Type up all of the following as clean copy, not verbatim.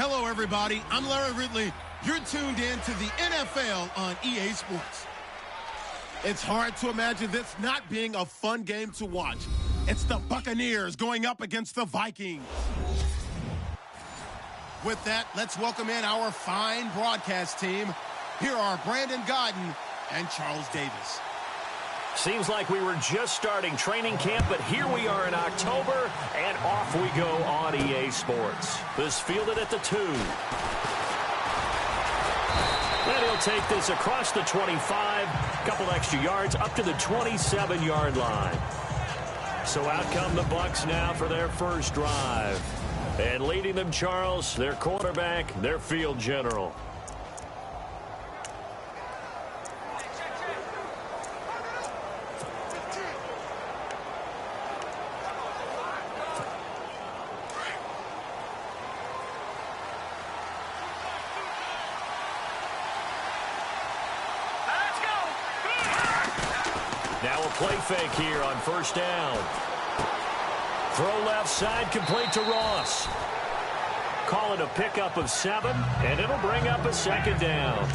Hello, everybody. I'm Larry Ridley. You're tuned in to the NFL on EA Sports. It's hard to imagine this not being a fun game to watch. It's the Buccaneers going up against the Vikings. With that, let's welcome in our fine broadcast team. Here are Brandon Godden and Charles Davis. Seems like we were just starting training camp, but here we are in October, and off we go on EA Sports. This fielded at the 2. And he'll take this across the 25, couple extra yards, up to the 27-yard line. So out come the Bucs now for their first drive. And leading them, Charles, their quarterback, their field general. Now a play fake here on first down. Throw left side, complete to Ross. Call it a pickup of 7, and it'll bring up a second down.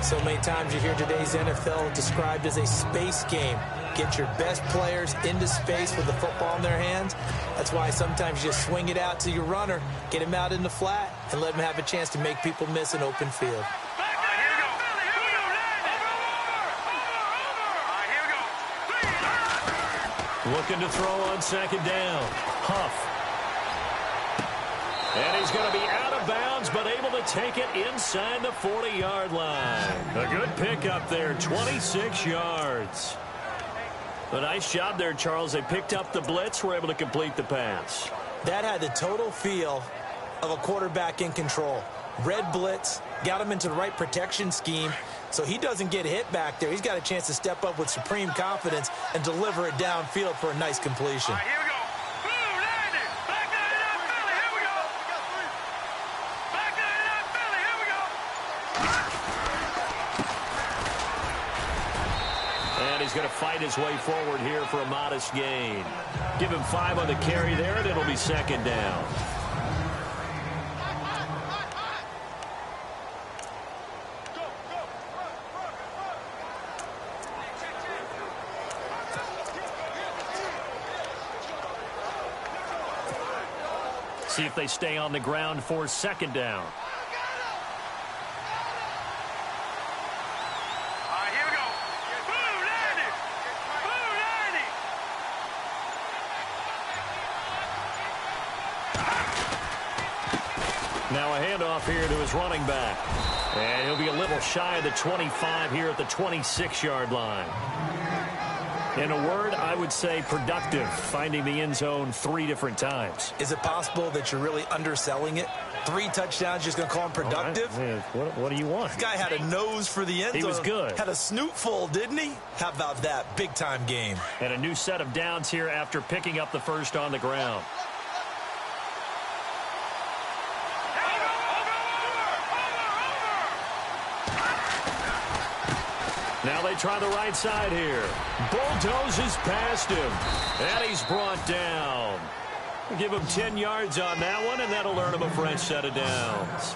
So many times you hear today's NFL described as a space game. Get your best players into space with the football in their hands. That's why sometimes you just swing it out to your runner, get him out in the flat, and let him have a chance to make people miss an open field. Looking to throw on second down. Huff. And he's going to be out of bounds, but able to take it inside the 40-yard line. A good pickup there, 26 yards. A nice job there, Charles. They picked up the blitz, were able to complete the pass. That had the total feel of a quarterback in control. Red blitz, got him into the right protection scheme, so he doesn't get hit back there. He's got a chance to step up with supreme confidence and deliver it downfield for a nice completion. All right, here we go. Boom, landed. Back that it up, Philly. Here we go. Back that it up, Philly. Here we go. And he's going to fight his way forward here for a modest gain. Give him 5 on the carry there, and it'll be second down. See if they stay on the ground for second down. All right, here we go. Boom, landed. Boom, landed. Now a handoff here to his running back. And he'll be a little shy of the 25 here at the 26-yard line. In a word, I would say productive, finding the end zone 3 different times. Is it possible that you're really underselling it? 3 touchdowns, just going to call him productive? Right. What do you want? This guy had a nose for the end zone. He was good. Had a snoot full, didn't he? How about that? Big-time game. And a new set of downs here after picking up the first on the ground. Now they try the right side here. Bulldozes past him. And he's brought down. Give him 10 yards on that one, and that'll earn him a fresh set of downs.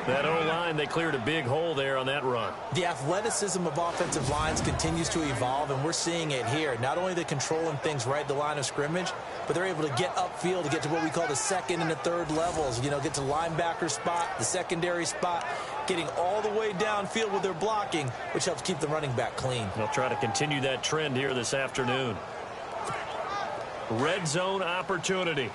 That O-line, they cleared a big hole there on that run. The athleticism of offensive lines continues to evolve, and we're seeing it here. Not only they're controlling things right at the line of scrimmage, but they're able to get upfield to get to what we call the second and the third levels. You know, get to linebacker spot, the secondary spot, getting all the way downfield with their blocking, which helps keep the running back clean. They'll try to continue that trend here this afternoon. Red zone opportunity.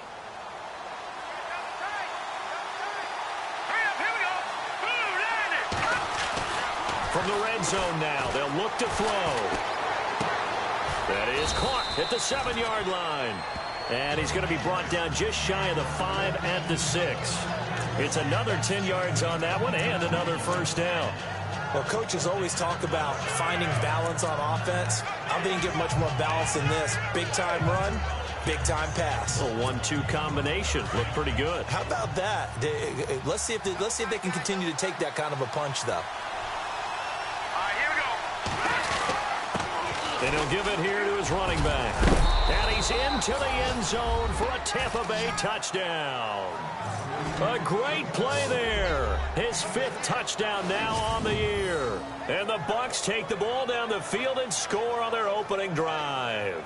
From the red zone now, they'll look to throw. That is caught at the 7-yard line. And he's going to be brought down just shy of the 5 at the 6. It's another 10 yards on that one and another first down. Well, coaches always talk about finding balance on offense. I'm going to get much more balance than this. Big-time run, big-time pass. A 1-2 combination. Looked pretty good. How about that? Let's see if they can continue to take that kind of a punch, though. All right, here we go. And he'll give it here to his running back. And he's into the end zone for a Tampa Bay touchdown. A great play there. His 5th touchdown now on the year. And the Bucs take the ball down the field and score on their opening drive.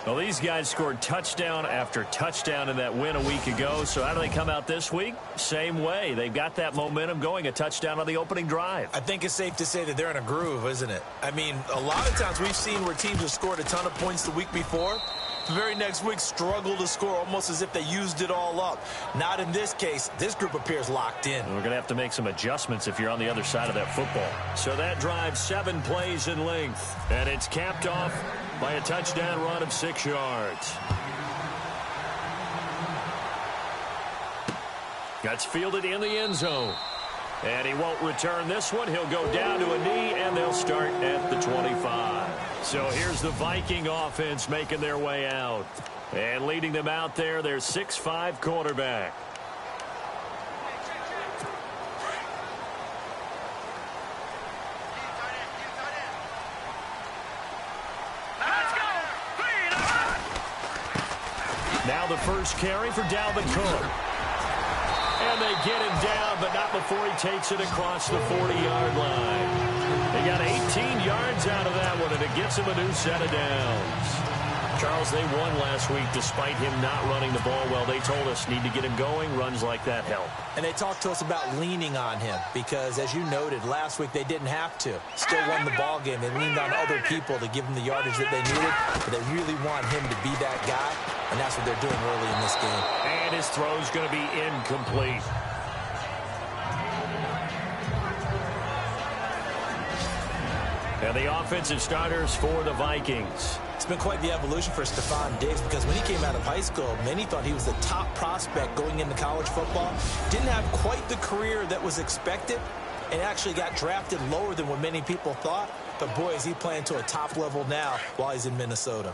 Well, these guys scored touchdown after touchdown in that win a week ago. So how do they come out this week? Same way. They've got that momentum going, a touchdown on the opening drive. I think it's safe to say that they're in a groove, isn't it? I mean, a lot of times we've seen where teams have scored a ton of points the week before. The very next week struggle to score almost as if they used it all up. Not in this case. This group appears locked in. We're going to have to make some adjustments if you're on the other side of that football. So that drive 7 plays in length. And it's capped off by a touchdown run of 6 yards. That's fielded in the end zone. And he won't return this one. He'll go down to a knee, and they'll start at the 25. So here's the Viking offense making their way out. And leading them out there, their 6'5" quarterback. Now the first carry for Dalvin Cook. And they get him down, but not before he takes it across the 40-yard line. They got 18 yards out of that one, and it gets him a new set of downs. Charles, they won last week despite him not running the ball well. They told us need to get him going. Runs like that help. And they talked to us about leaning on him because, as you noted, last week they didn't have to. Still won the ball game. They leaned on other people to give them the yardage that they needed, but they really want him to be that guy, and that's what they're doing early in this game. And his throw's going to be incomplete. And the offensive starters for the Vikings. It's been quite the evolution for Stephon Diggs because when he came out of high school, many thought he was the top prospect going into college football. Didn't have quite the career that was expected and actually got drafted lower than what many people thought. But, boy, is he playing to a top level now while he's in Minnesota.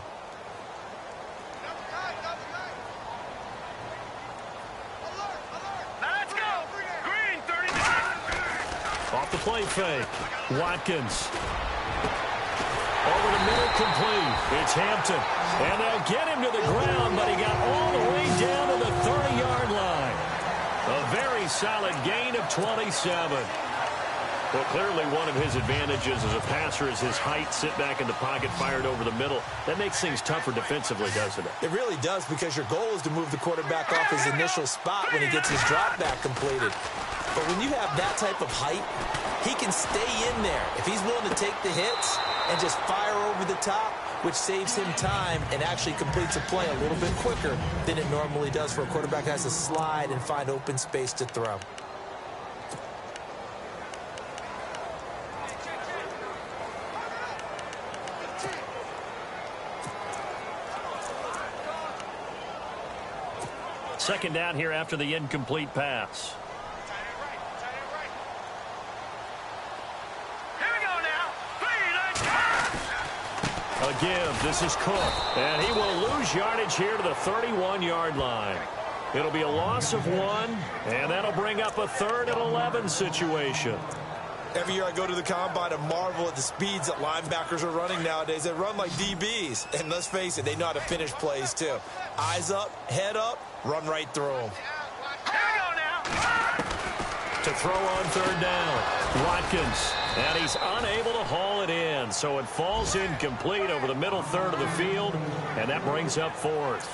Let's go. Green, 39. Off the play fake. Watkins. Over the middle, complete. It's Hampton. And they'll get him to the ground, but he got all the way down to the 30-yard line. A very solid gain of 27. Well, clearly one of his advantages as a passer is his height, sit back in the pocket, fired over the middle. That makes things tougher defensively, doesn't it? It really does because your goal is to move the quarterback off his initial spot when he gets his drop back completed. But when you have that type of height, he can stay in there. If he's willing to take the hits and just fire over the top, which saves him time and actually completes a play a little bit quicker than it normally does for a quarterback that has to slide and find open space to throw. Second down here after the incomplete pass. A give. This is Cook. And he will lose yardage here to the 31-yard line. It'll be a loss of 1, and that'll bring up a 3rd and 11 situation. Every year I go to the combine and marvel at the speeds that linebackers are running nowadays. They run like DBs. And let's face it, they know how to finish plays too. Eyes up, head up, run right through them. To throw on 3rd down. Watkins. And he's unable to haul it in. So it falls incomplete over the middle third of the field. And that brings up 4th.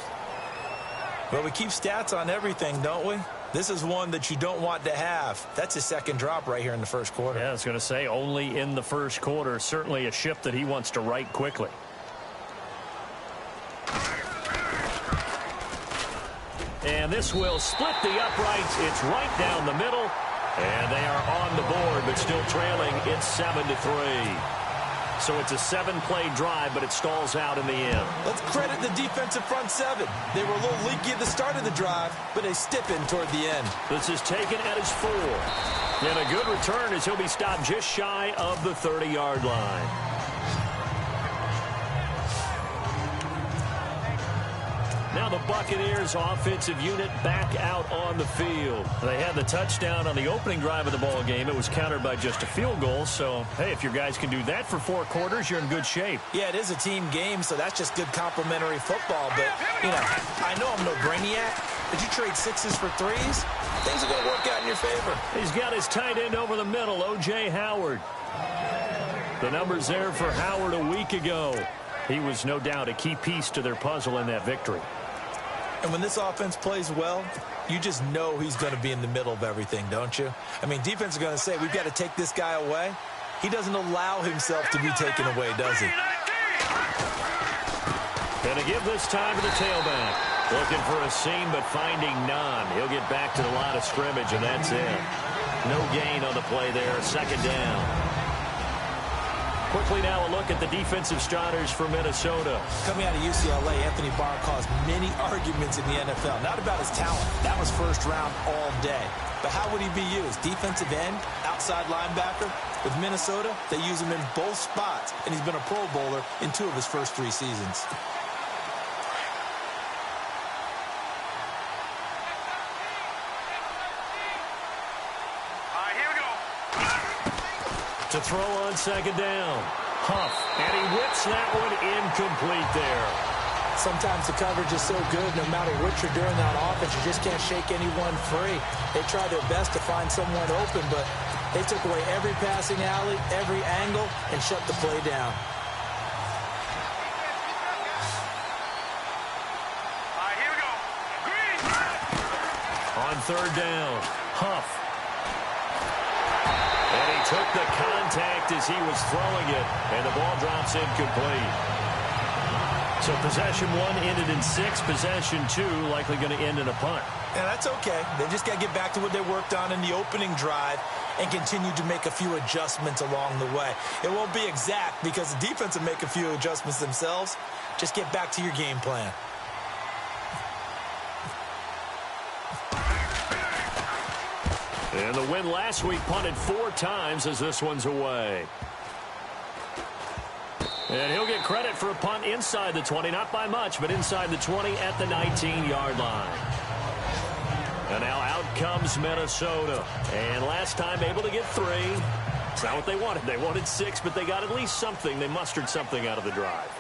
Well, we keep stats on everything, don't we? This is one that you don't want to have. That's his second drop right here in the first quarter. Yeah, I was going to say only in the first quarter. Certainly a ship that he wants to right quickly. And this will split the uprights. It's right down the middle. And they are on the board, but still trailing. It's 7-3. So it's a 7-play drive, but it stalls out in the end. Let's credit the defensive front 7. They were a little leaky at the start of the drive, but they stiffened toward the end. This is taken at his 4. And a good return as he'll be stopped just shy of the 30-yard line. Now the Buccaneers offensive unit back out on the field. They had the touchdown on the opening drive of the ball game. It was countered by just a field goal. So, hey, if your guys can do that for 4 quarters, you're in good shape. Yeah, it is a team game, so that's just good complimentary football. But, you know, I know I'm no brainiac. Did you trade 6s for 3s? Things are going to work out in your favor. He's got his tight end over the middle, O.J. Howard. The numbers there for Howard a week ago. He was no doubt a key piece to their puzzle in that victory. And when this offense plays well, you just know he's going to be in the middle of everything, don't you? I mean, defense is going to say, we've got to take this guy away. He doesn't allow himself to be taken away, does he? Going to give this time to the tailback. Looking for a seam, but finding none. He'll get back to the line of scrimmage, and that's it. No gain on the play there. 2nd down. Quickly now a look at the defensive starters for Minnesota. Coming out of UCLA, Anthony Barr caused many arguments in the NFL. Not about his talent. That was first round all day. But how would he be used? Defensive end, outside linebacker. With Minnesota, they use him in both spots, and he's been a Pro Bowler in 2 of his first 3 seasons. To throw on 2nd down. Huff, and he whips that one incomplete there. Sometimes the coverage is so good, no matter what you're doing on offense, you just can't shake anyone free. They try their best to find someone open, but they took away every passing alley, every angle, and shut the play down. Here we go. Green. On 3rd down, Huff. And he took the contact as he was throwing it, and the ball drops incomplete. So possession 1 ended in 6. Possession 2 likely going to end in a punt. And that's okay. They just got to get back to what they worked on in the opening drive and continue to make a few adjustments along the way. It won't be exact because the defense will make a few adjustments themselves. Just get back to your game plan. And the win last week punted 4 times as this one's away. And he'll get credit for a punt inside the 20, not by much, but inside the 20 at the 19-yard line. And now out comes Minnesota. And last time able to get 3. It's not what they wanted. They wanted 6, but they got at least something. They mustered something out of the drive.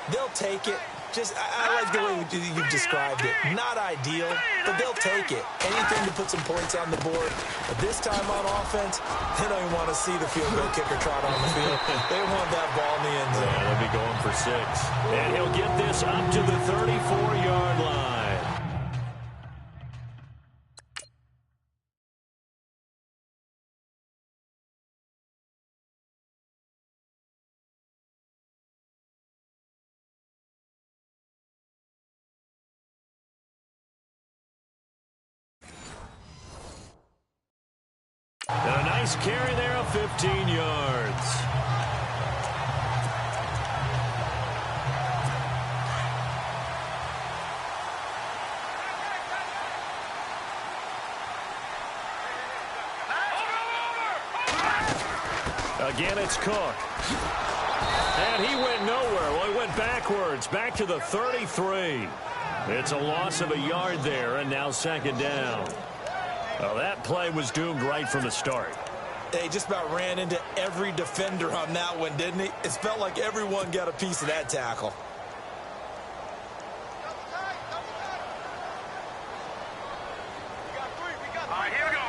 They'll take it. I like the way you described it. Not ideal, but they'll take it. Anything to put some points on the board. But this time on offense, they don't even want to see the field goal kicker trot on the field. They want that ball in the end zone. Yeah, they'll be going for 6. And he'll get this up to the 34-yard line. And a nice carry there of 15 yards. Again, it's Cook. And he went nowhere. Well, he went backwards, back to the 33. It's a loss of a yard there, and now 2nd down. Well, that play was doomed right from the start. They just about ran into every defender on that one, didn't he? It felt like everyone got a piece of that tackle. Here we go.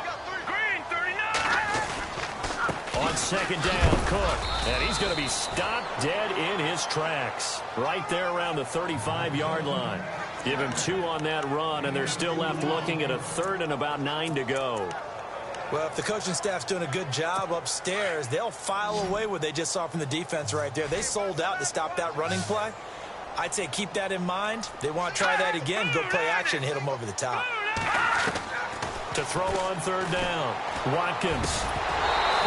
Green, 39. On 2nd down, Cook. And he's going to be stopped dead in his tracks. Right there around the 35-yard line. Give him 2 on that run, and they're still left looking at a 3rd and about 9 to go. Well, if the coaching staff's doing a good job upstairs, they'll file away what they just saw from the defense right there. They sold out to stop that running play. I'd say keep that in mind. They want to try that again. Go play action, hit them over the top. To throw on 3rd down, Watkins.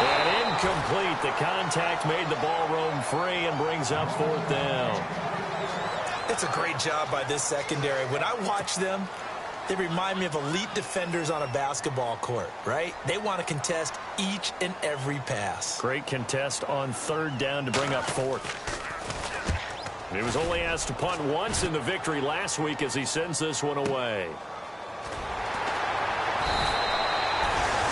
And incomplete. The contact made the ball roam free and brings up 4th down. It's a great job by this secondary. When I watch them, they remind me of elite defenders on a basketball court, right? They want to contest each and every pass. Great contest on 3rd down to bring up 4th. He was only asked to punt once in the victory last week as he sends this one away.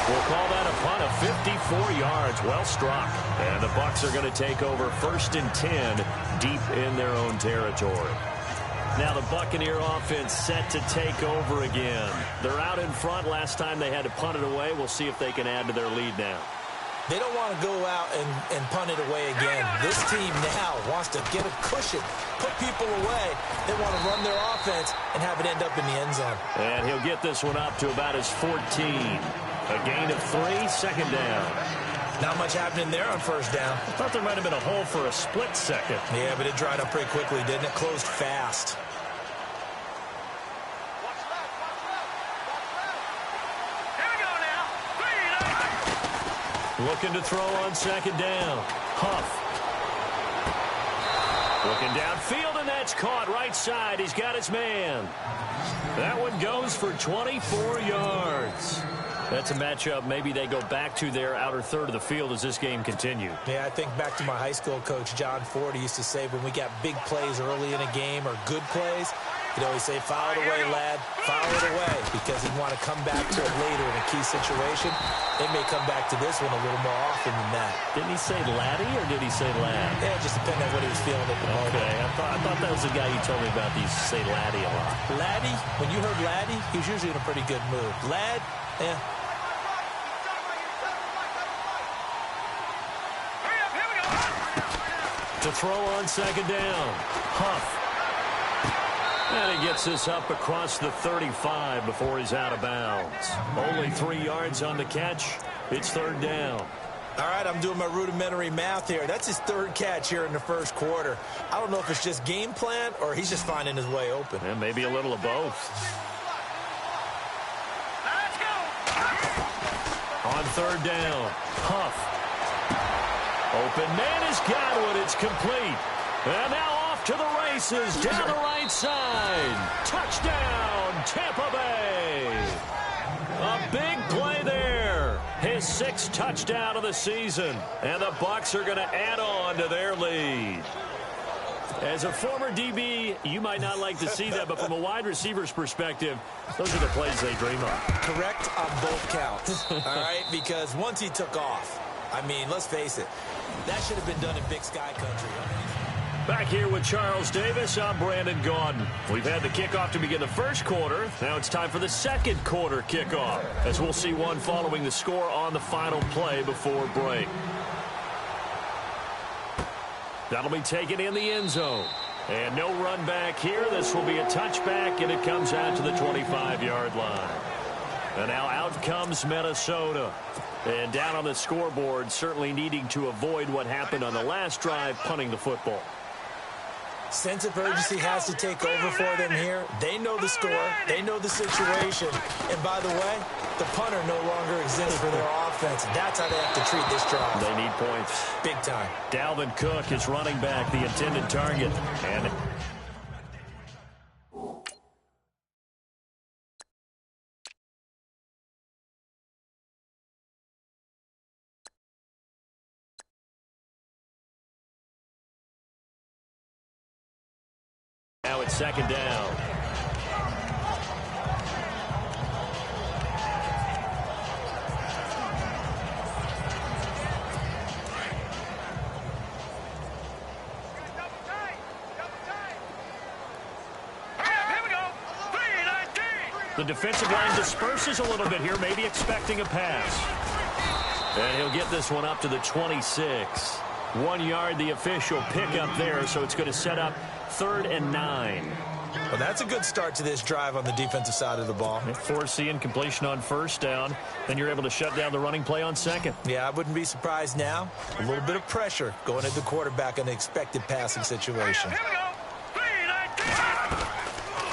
We'll call that a punt of 54 yards. Well struck. And the Bucs are going to take over 1st and 10 deep in their own territory. Now the Buccaneer offense set to take over again. They're out in front. Last time they had to punt it away. We'll see if they can add to their lead now. They don't want to go out and punt it away again. This team now wants to get a cushion, put people away. They want to run their offense and have it end up in the end zone. And he'll get this one up to about his 14. A gain of 3, 2nd down. Not much happening there on 1st down. I thought there might have been a hole for a split second. Yeah, but it dried up pretty quickly, didn't it? Closed fast. Looking to throw on 2nd down. Huff. Looking downfield, and that's caught right side. He's got his man. That one goes for 24 yards. That's a matchup maybe they go back to their outer third of the field as this game continues. Yeah, I think back to my high school coach, John Ford. He used to say when we got big plays early in a game or good plays, he'd always say, foul it away, lad, foul it away, because he'd want to come back to it later in a key situation. They may come back to this one a little more often than that. Didn't he say laddie or did he say lad? Yeah, just depending on what he was feeling at the moment. Okay, I thought that was the guy you told me about. He used to say laddie a lot. Laddie, when you heard laddie, he was usually in a pretty good mood. Lad, yeah. To throw on 2nd down. Huff. And he gets this up across the 35 before he's out of bounds. Only 3 yards on the catch. It's 3rd down. All right, I'm doing my rudimentary math here. That's his 3rd catch here in the 1st quarter. I don't know if it's just game plan or he's just finding his way open. And maybe a little of both. Let's go. On 3rd down. Huff. Open man has got one. It's complete. And now off to the races down the right side. Touchdown, Tampa Bay. A big play there. His 6th touchdown of the season. And the Bucs are going to add on to their lead. As a former DB, you might not like to see that, but from a wide receiver's perspective, those are the plays they dream of. Correct on both counts, all right? Because once he took off, I mean, let's face it, that should have been done in Big Sky Country. Back here with Charles Davis, I'm Brandon Gaudin. We've had the kickoff to begin the 1st quarter. Now it's time for the 2nd quarter kickoff, as we'll see one following the score on the final play before break. That'll be taken in the end zone. And no run back here. This will be a touchback, and it comes out to the 25-yard line. And now out comes Minnesota. And down on the scoreboard, certainly needing to avoid what happened on the last drive, punting the football. Sense of urgency has to take over for them here. They know the score. They know the situation. And by the way, the punter no longer exists for their offense. That's how they have to treat this drive. They need points. Big time. Dalvin Cook is running back, the intended target. And now it's 2nd down. The defensive line disperses a little bit here, maybe expecting a pass. And he'll get this one up to the 26. 1 yard, the official pickup there, so it's going to set up 3rd and 9. Well, that's a good start to this drive on the defensive side of the ball. Forcing completion on 1st down, then you're able to shut down the running play on 2nd. Yeah, I wouldn't be surprised now. A little bit of pressure going at the quarterback in an expected passing situation.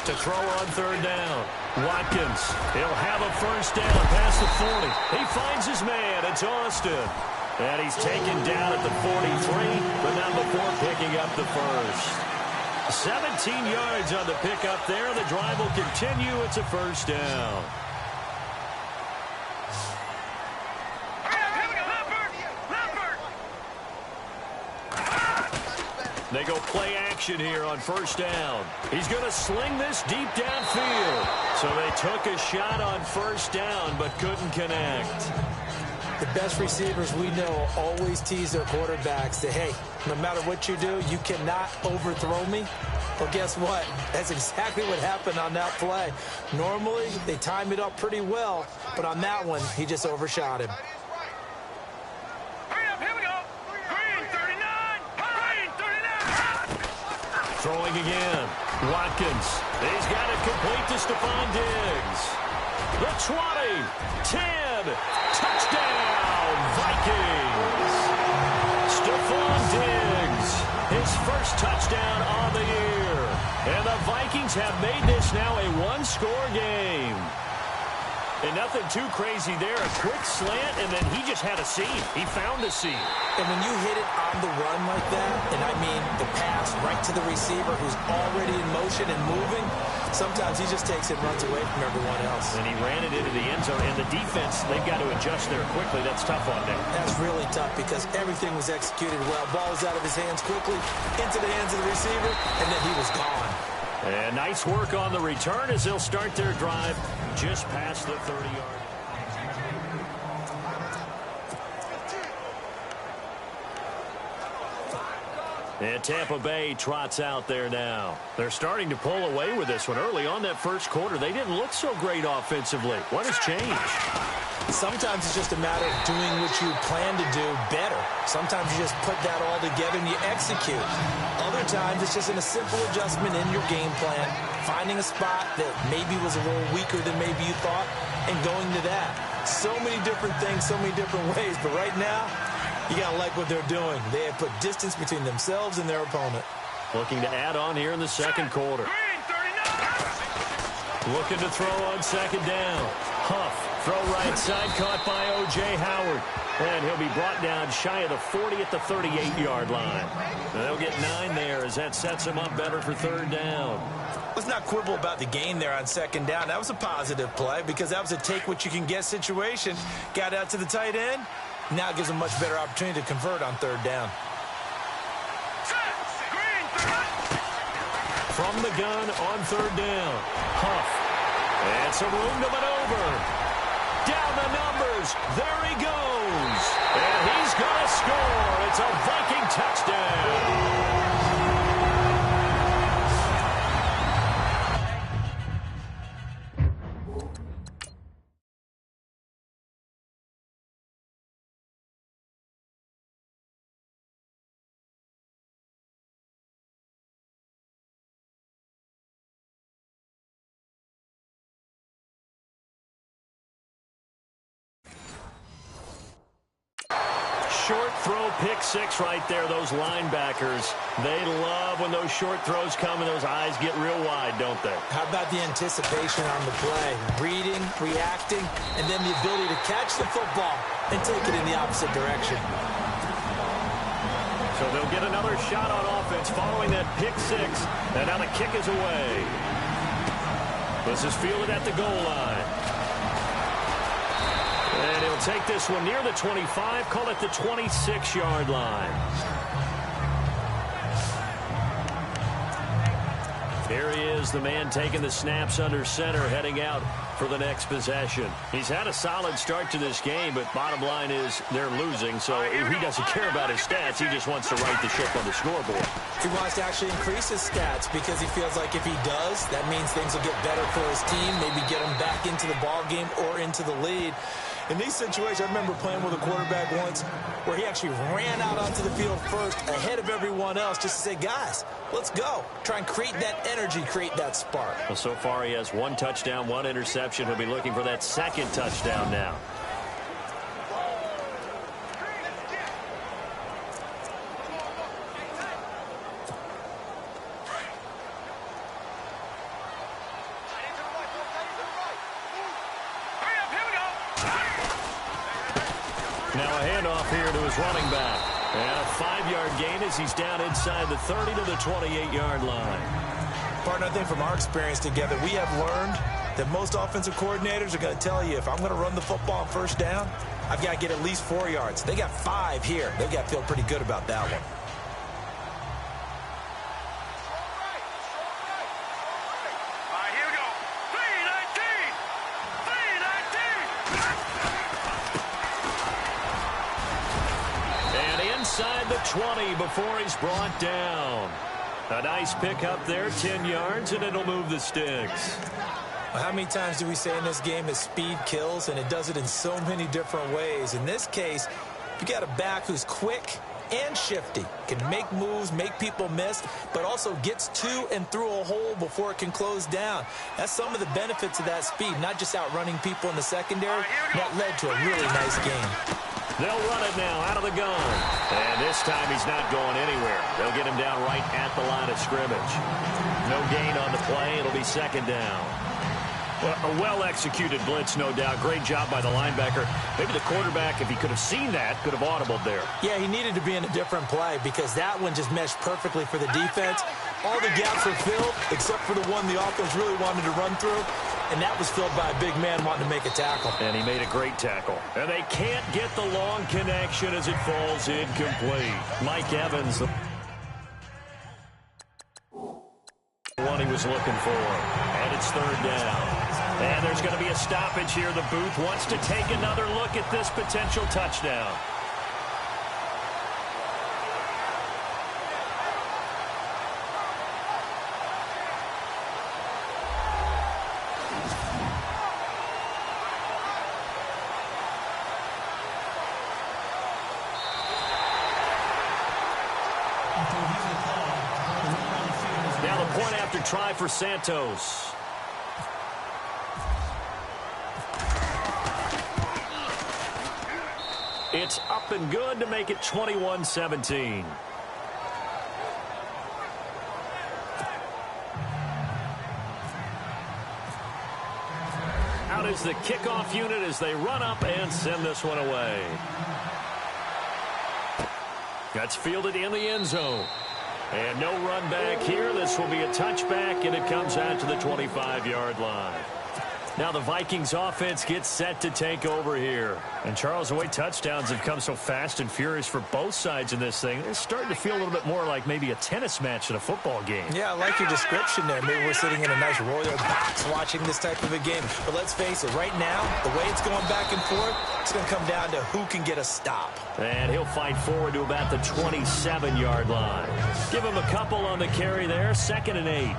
To throw on 3rd down. Watkins, he'll have a 1st down past the 40. He finds his man. It's Austin. And he's taken down at the 43, but not before picking up the 1st. 17 yards on the pickup there. The drive will continue. It's a 1st down. They go play action here on first down. He's going to sling this deep downfield. So they took a shot on first down but couldn't connect. The best receivers we know always tease their quarterbacks that, hey, no matter what you do, you cannot overthrow me. Well, guess what? That's exactly what happened on that play. Normally, they time it up pretty well, but on that one, he just overshot him. Hurry up, here we go. Green 39. Green 39. Throwing again. Watkins. He's got it complete to Stephon Diggs. The 20. 10. Touchdown, Vikings. Stephon Diggs. His first touchdown on the year. And the Vikings have made this now a one-score game. And nothing too crazy there. A quick slant, and then he just had a seam. He found a seam. And when you hit it on the run like that, and I mean the pass right to the receiver who's already in motion and moving, sometimes he just takes it and runs away from everyone else. And he ran it into the end zone. And the defense, they've got to adjust there quickly. That's tough on them. That's really tough because everything was executed well. Ball was out of his hands quickly, into the hands of the receiver, and then he was gone. And nice work on the return as they'll start their drive just past the 30-yard. And Tampa Bay trots out there now. They're starting to pull away with this one. Early on that first quarter, they didn't look so great offensively. What has changed? Sometimes it's just a matter of doing what you plan to do better. Sometimes you just put that all together and you execute. Other times it's just in a simple adjustment in your game plan, finding a spot that maybe was a little weaker than maybe you thought, and going to that. So many different things, so many different ways, but right now, you got to like what they're doing. They have put distance between themselves and their opponent. Looking to add on here in the second quarter. Green 39. Looking to throw on second down. Huff, throw right side, caught by O.J. Howard. And he'll be brought down shy of the 40 at the 38-yard line. And they'll get 9 there as that sets them up better for third down. Let's not quibble about the gain there on second down. That was a positive play because that was a take-what-you-can-get situation. Got out to the tight end. Now it gives them a much better opportunity to convert on third down. Green 30. From the gun on third down. Huff. And some room to maneuver. Down the numbers. There he goes. And he's going to score. It's a Viking touchdown. Short throw, pick six right there. Those linebackers, they love when those short throws come and those eyes get real wide, don't they? How about the anticipation on the play? Reading, reacting, and then the ability to catch the football and take it in the opposite direction. So they'll get another shot on offense following that pick six. And now the kick is away. This is fielded at the goal line. And he'll take this one near the 25, call it the 26-yard line. Here he is, the man taking the snaps under center, heading out for the next possession. He's had a solid start to this game, but bottom line is they're losing, so he doesn't care about his stats. He just wants to right the ship on the scoreboard. He wants to actually increase his stats because he feels like if he does, that means things will get better for his team, maybe get him back into the ball game or into the lead. In these situations, I remember playing with a quarterback once where he actually ran out onto the field first ahead of everyone else just to say, guys, let's go. Try and create that energy, create that spark. Well, so far he has 1 touchdown, 1 interception. He'll be looking for that second touchdown now. Now a handoff here to his running back. And a 5-yard gain as he's down inside the 30 to the 28-yard line. Partner, I think from our experience together, we have learned that most offensive coordinators are going to tell you if I'm going to run the football on first down, I've got to get at least 4 yards. They got 5 here. They've got to feel pretty good about that one. 3 before he's brought down. A nice pickup there, 10 yards, and it'll move the sticks. Well, how many times do we say in this game that speed kills, and it does it in so many different ways? In this case, you got a back who's quick and shifty, can make moves, make people miss, but also gets to and through a hole before it can close down. That's some of the benefits of that speed, not just outrunning people in the secondary. That led to a really nice game. They'll run it now out of the gun. And this time he's not going anywhere. They'll get him down right at the line of scrimmage. No gain on the play. It'll be second down. Well, a well-executed blitz, no doubt. Great job by the linebacker. Maybe the quarterback, if he could have seen that, could have audibled there. Yeah, he needed to be in a different play because that one just meshed perfectly for the defense. All the gaps were filled except for the one the offense really wanted to run through, and that was filled by a big man wanting to make a tackle. And he made a great tackle. And they can't get the long connection as it falls incomplete. Mike Evans, the one he was looking for. And it's third down. And there's going to be a stoppage here. The booth wants to take another look at this potential touchdown. Now the point after try for Santos. It's up and good to make it 21-17. Out is the kickoff unit as they run up and send this one away. That's fielded in the end zone. And no run back here. This will be a touchback, and it comes out to the 25-yard line. Now the Vikings offense gets set to take over here. And Charles, the way touchdowns have come so fast and furious for both sides in this thing, it's starting to feel a little bit more like maybe a tennis match in a football game. Yeah, I like your description there. Maybe we're sitting in a nice royal box watching this type of a game. But let's face it, right now, the way it's going back and forth, it's going to come down to who can get a stop. And he'll fight forward to about the 27-yard line. Give him a couple on the carry there, 2nd and 8.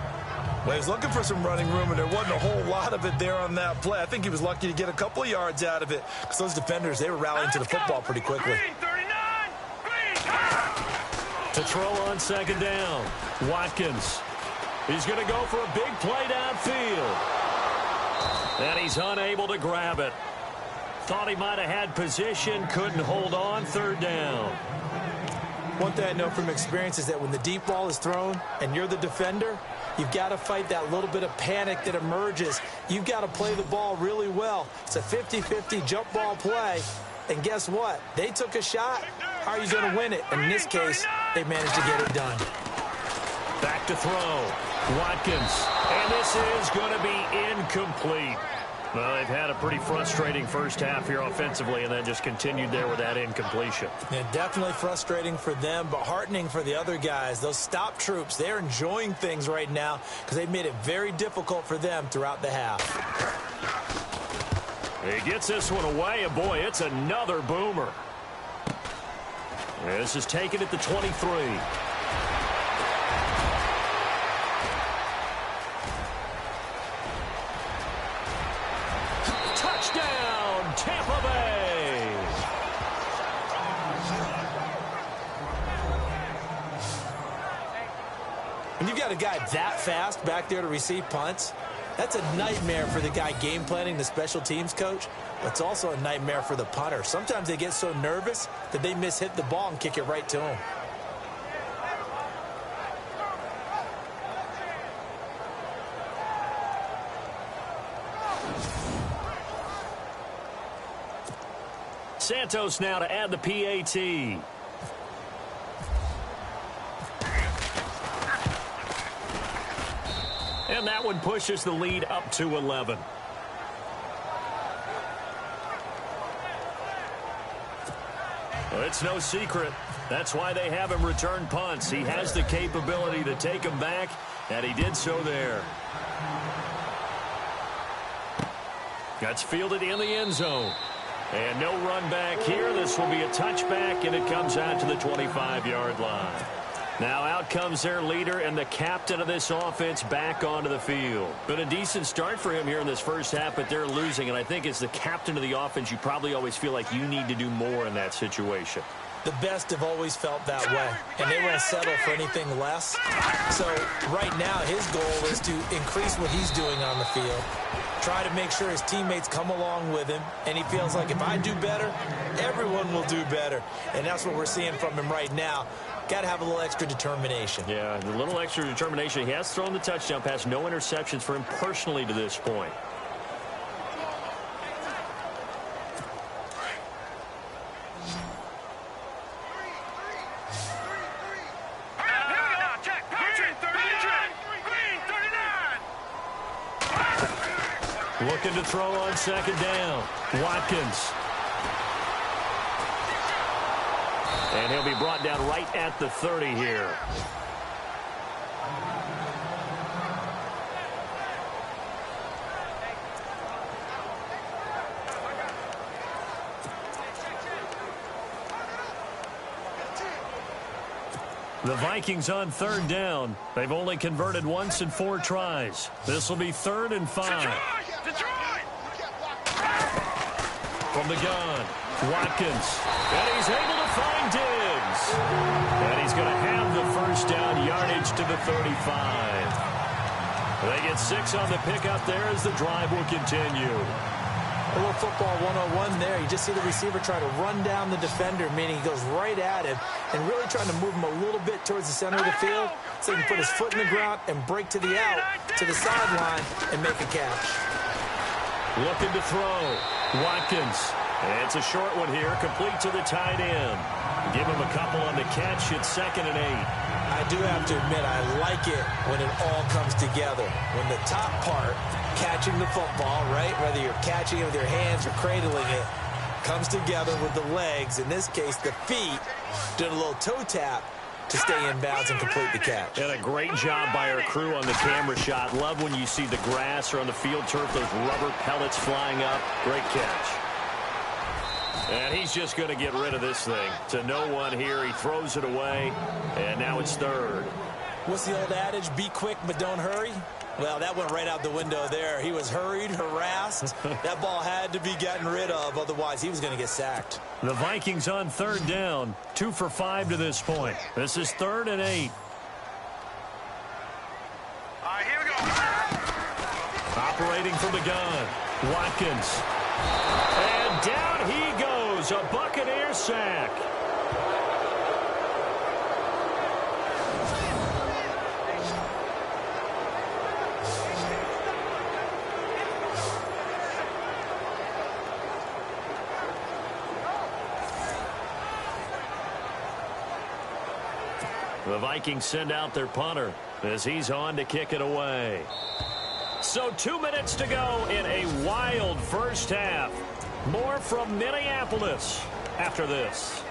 Well, he was looking for some running room, and there wasn't a whole lot of it there on that play. I think he was lucky to get a couple of yards out of it because those defenders, they were rallying to the football pretty quickly. To throw on 2nd down, Watkins. He's going to go for a big play downfield. And he's unable to grab it. Thought he might have had position, couldn't hold on, 3rd down. One thing I know from experience is that when the deep ball is thrown and you're the defender, you've got to fight that little bit of panic that emerges. You've got to play the ball really well. It's a 50-50 jump ball play. And guess what? They took a shot. How are you going to win it? And in this case, they managed to get it done. Back to throw. Watkins. And this is going to be incomplete. Well, they've had a pretty frustrating first half here offensively, and then just continued there with that incompletion. Yeah, definitely frustrating for them, but heartening for the other guys. Those stop troops, they're enjoying things right now because they've made it very difficult for them throughout the half. He gets this one away, and boy, it's another boomer. This is taken at the 23. Touchdown, Tampa Bay. When you've got a guy that fast back there to receive punts, that's a nightmare for the guy game planning, the special teams coach. It's also a nightmare for the punter. Sometimes they get so nervous that they mishit the ball and kick it right to him. Santos now to add the PAT. And that one pushes the lead up to 11. Well, it's no secret. That's why they have him return punts. He has the capability to take them back, and he did so there. That's fielded in the end zone. And no run back here. This will be a touchback, and it comes out to the 25-yard line. Now out comes their leader and the captain of this offense back onto the field. Been a decent start for him here in this first half, but they're losing. And I think as the captain of the offense, you probably always feel like you need to do more in that situation. The best have always felt that way, and they won't settle for anything less. So right now his goal is to increase what he's doing on the field, try to make sure his teammates come along with him, and he feels like if I do better, everyone will do better. And that's what we're seeing from him right now. Got to have a little extra determination. Yeah, a little extra determination. He has thrown the touchdown pass. No interceptions for him personally to this point. Looking to throw on second down. Watkins. And he'll be brought down right at the 30 here. The Vikings on third down. They've only converted once in 4 tries. This will be 3rd and 5. From the gun, Watkins. And he's able to find Diggs. And he's going to have the first down yardage to the 35. They get 6 on the pickup there as the drive will continue. A little football 101 there. You just see the receiver try to run down the defender, meaning he goes right at him and really trying to move him a little bit towards the center of the field so he can put his foot in the ground and break to the out, to the sideline, and make a catch. Looking to throw. Watkins. And it's a short one here, complete to the tight end. Give him a couple on the catch. It's 2nd and 8. I do have to admit, I like it when it all comes together. When the top part, catching the football, right, whether you're catching it with your hands or cradling it, comes together with the legs, in this case the feet, doing a little toe tap to stay in bounds and complete the catch. And a great job by our crew on the camera shot. Love when you see the grass or on the field turf, those rubber pellets flying up. Great catch. And he's just going to get rid of this thing. To no one here. He throws it away, and now it's 3rd. What's the old adage? Be quick, but don't hurry. Well, that went right out the window there. He was hurried, harassed. That ball had to be gotten rid of, otherwise he was going to get sacked. The Vikings on 3rd down, 2 for 5 to this point. This is 3rd and 8. All right, here we go. Operating from the gun, Watkins. And down he goes, a Buccaneer sack. The Vikings send out their punter as he's on to kick it away. So 2 minutes to go in a wild first half. More from Minneapolis after this.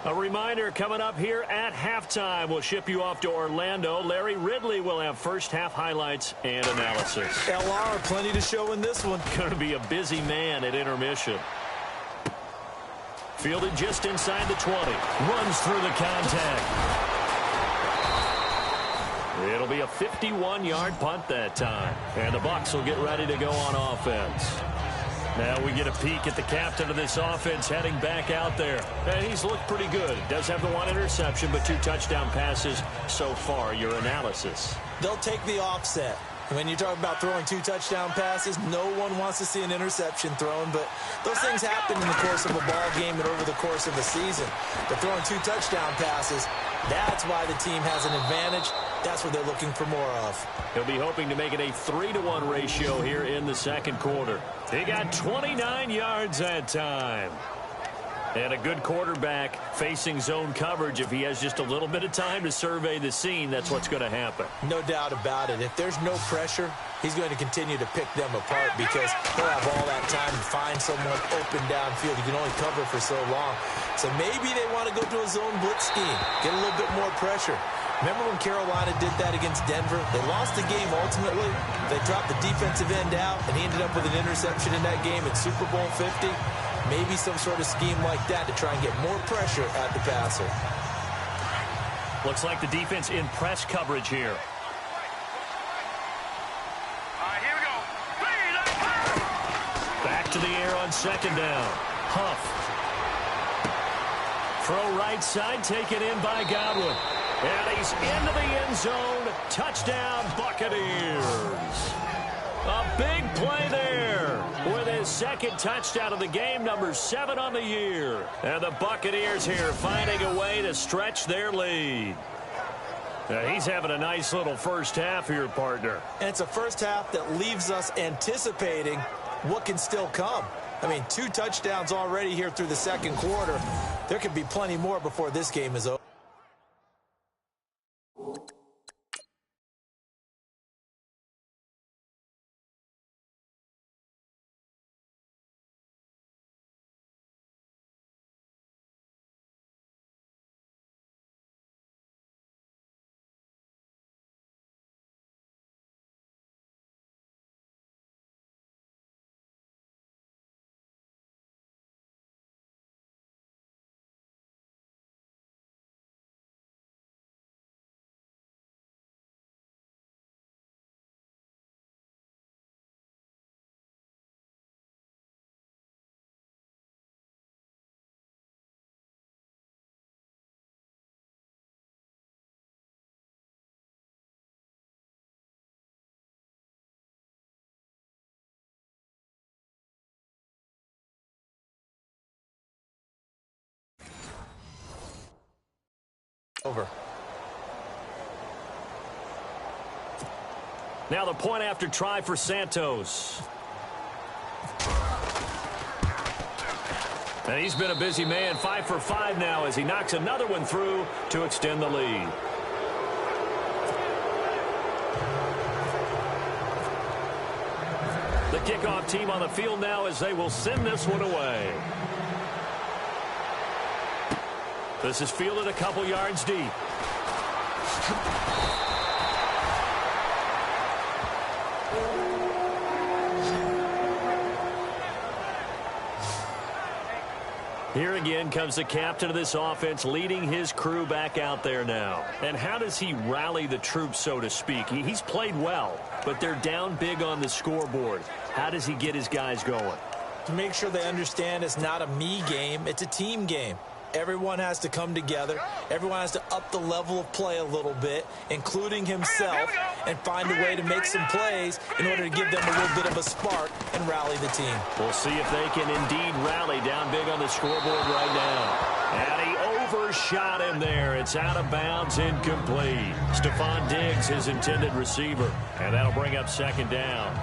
A reminder coming up here at halftime. We'll ship you off to Orlando. Larry Ridley will have first half highlights and analysis. LR, plenty to show in this one. Going to be a busy man at intermission. Fielded just inside the 20. Runs through the contact. It'll be a 51-yard punt that time. And the Bucs will get ready to go on offense. Now we get a peek at the captain of this offense heading back out there. And he's looked pretty good. Does have the 1 interception, but 2 touchdown passes so far. Your analysis. They'll take the offset. When you talk about throwing 2 touchdown passes, no one wants to see an interception thrown, but those things happen in the course of a ball game and over the course of the season. But throwing 2 touchdown passes, that's why the team has an advantage. That's what they're looking for more of. He'll be hoping to make it a 3-to-1 ratio here in the second quarter. He got 29 yards that time. And a good quarterback facing zone coverage. If he has just a little bit of time to survey the scene, that's what's going to happen. No doubt about it. If there's no pressure, he's going to continue to pick them apart because he'll have all that time to find someone open downfield. You can only cover for so long. So maybe they want to go to a zone blitz scheme, get a little bit more pressure. Remember when Carolina did that against Denver? They lost the game ultimately. They dropped the defensive end out, and he ended up with an interception in that game in Super Bowl 50. Maybe some sort of scheme like that to try and get more pressure at the passer. Looks like the defense in press coverage here. All right, here we go. Back to the air on second down. Huff. Throw right side, taken in by Godwin. And he's into the end zone. Touchdown, Buccaneers. A big play there with his second touchdown of the game, number 7 on the year. And the Buccaneers here finding a way to stretch their lead. Now, he's having a nice little first half here, partner. And it's a first half that leaves us anticipating what can still come. I mean, 2 touchdowns already here through the second quarter. There could be plenty more before this game is over. Over. Now the point after try for Santos. And he's been a busy man, 5 for 5 now as he knocks another one through to extend the lead. The kickoff team on the field now as they will send this one away. This is fielded a couple yards deep. Here again comes the captain of this offense leading his crew back out there now. And how does he rally the troops, so to speak? He's played well, but they're down big on the scoreboard. How does he get his guys going? To make sure they understand it's not a me game, it's a team game. Everyone has to come together. Everyone has to up the level of play a little bit, including himself, and find a way to make some plays in order to give them a little bit of a spark and rally the team. We'll see if they can indeed rally down big on the scoreboard right now. And he overshot him there. It's out of bounds, incomplete. Stephon Diggs, his intended receiver. And that'll bring up second down.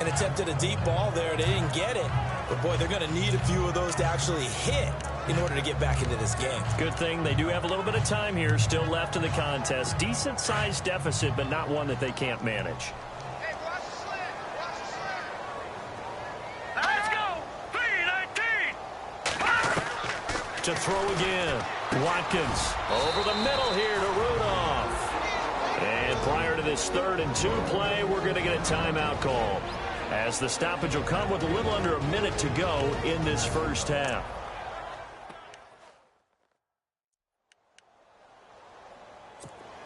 And attempted a deep ball there. They didn't get it. But, boy, they're going to need a few of those to actually hit in order to get back into this game. Good thing they do have a little bit of time here still left in the contest. Decent-sized deficit, but not one that they can't manage. Hey, watch the slant. Watch the slant. Let's go. 3-19. To throw again. Watkins over the middle here to Rudolph. And prior to this 3rd and 2 play, we're going to get a timeout call, as the stoppage will come with a little under a minute to go in this first half.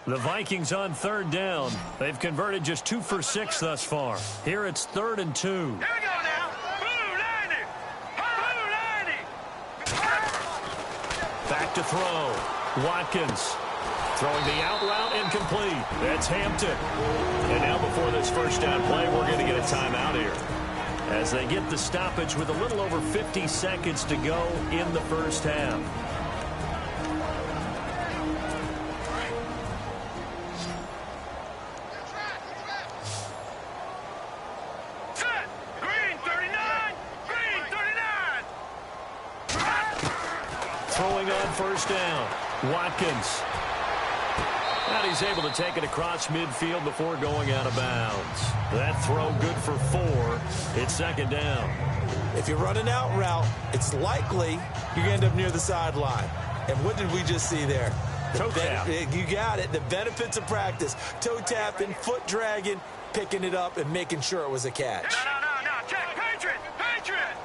The Vikings on 3rd down. They've converted just 2 for 6 thus far. Here it's 3rd and 2. Here we go now. Blue 90. Blue 90. Back to throw. Watkins throwing the out route, incomplete. That's Hampton. And now before this first down play, we're going to get a timeout here, as they get the stoppage with a little over 50 seconds to go in the first half. Set. Green 39. Green 39. Throwing on first down. Watkins. And he's able to take it across midfield before going out of bounds. That throw good for 4. It's second down. If you run an out route, it's likely you're going to end up near the sideline. And what did we just see there? Toe tap. You got it. The benefits of practice. Toe tapping, foot dragging, picking it up, and making sure it was a catch. No. Check. Patriot.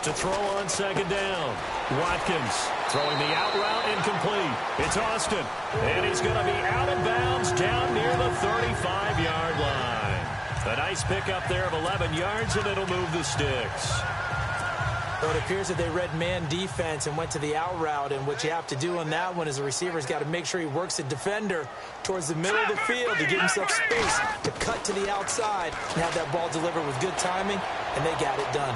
To throw on second down. Watkins throwing the out route incomplete. It's Austin. And he's going to be out of bounds down near the 35-yard line. A nice pickup there of 11 yards, and it'll move the sticks. So it appears that they read man defense and went to the out route, and what you have to do on that one is the receiver's got to make sure he works the defender towards the middle of the field to give himself space to cut to the outside and have that ball delivered with good timing, and they got it done.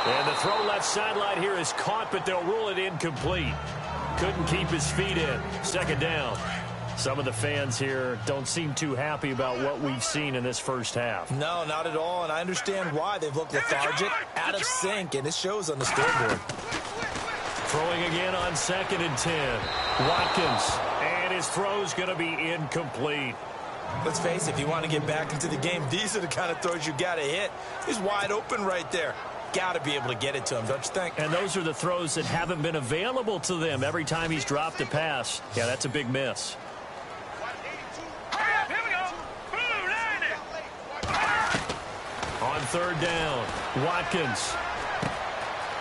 And the throw left sideline here is caught, but they'll rule it incomplete. Couldn't keep his feet in. Second down. Some of the fans here don't seem too happy about what we've seen in this first half. No, not at all, and I understand why. They've looked lethargic, out of sync, and it shows on the scoreboard. Throwing again on 2nd and 10. Watkins, and his throw's going to be incomplete. Let's face it, if you want to get back into the game, these are the kind of throws you got to hit. He's wide open right there. Got to be able to get it to him, don't you think? And those are the throws that haven't been available to them every time he's dropped a pass. Yeah, that's a big miss. Here we go. Blue 90. On third down, Watkins.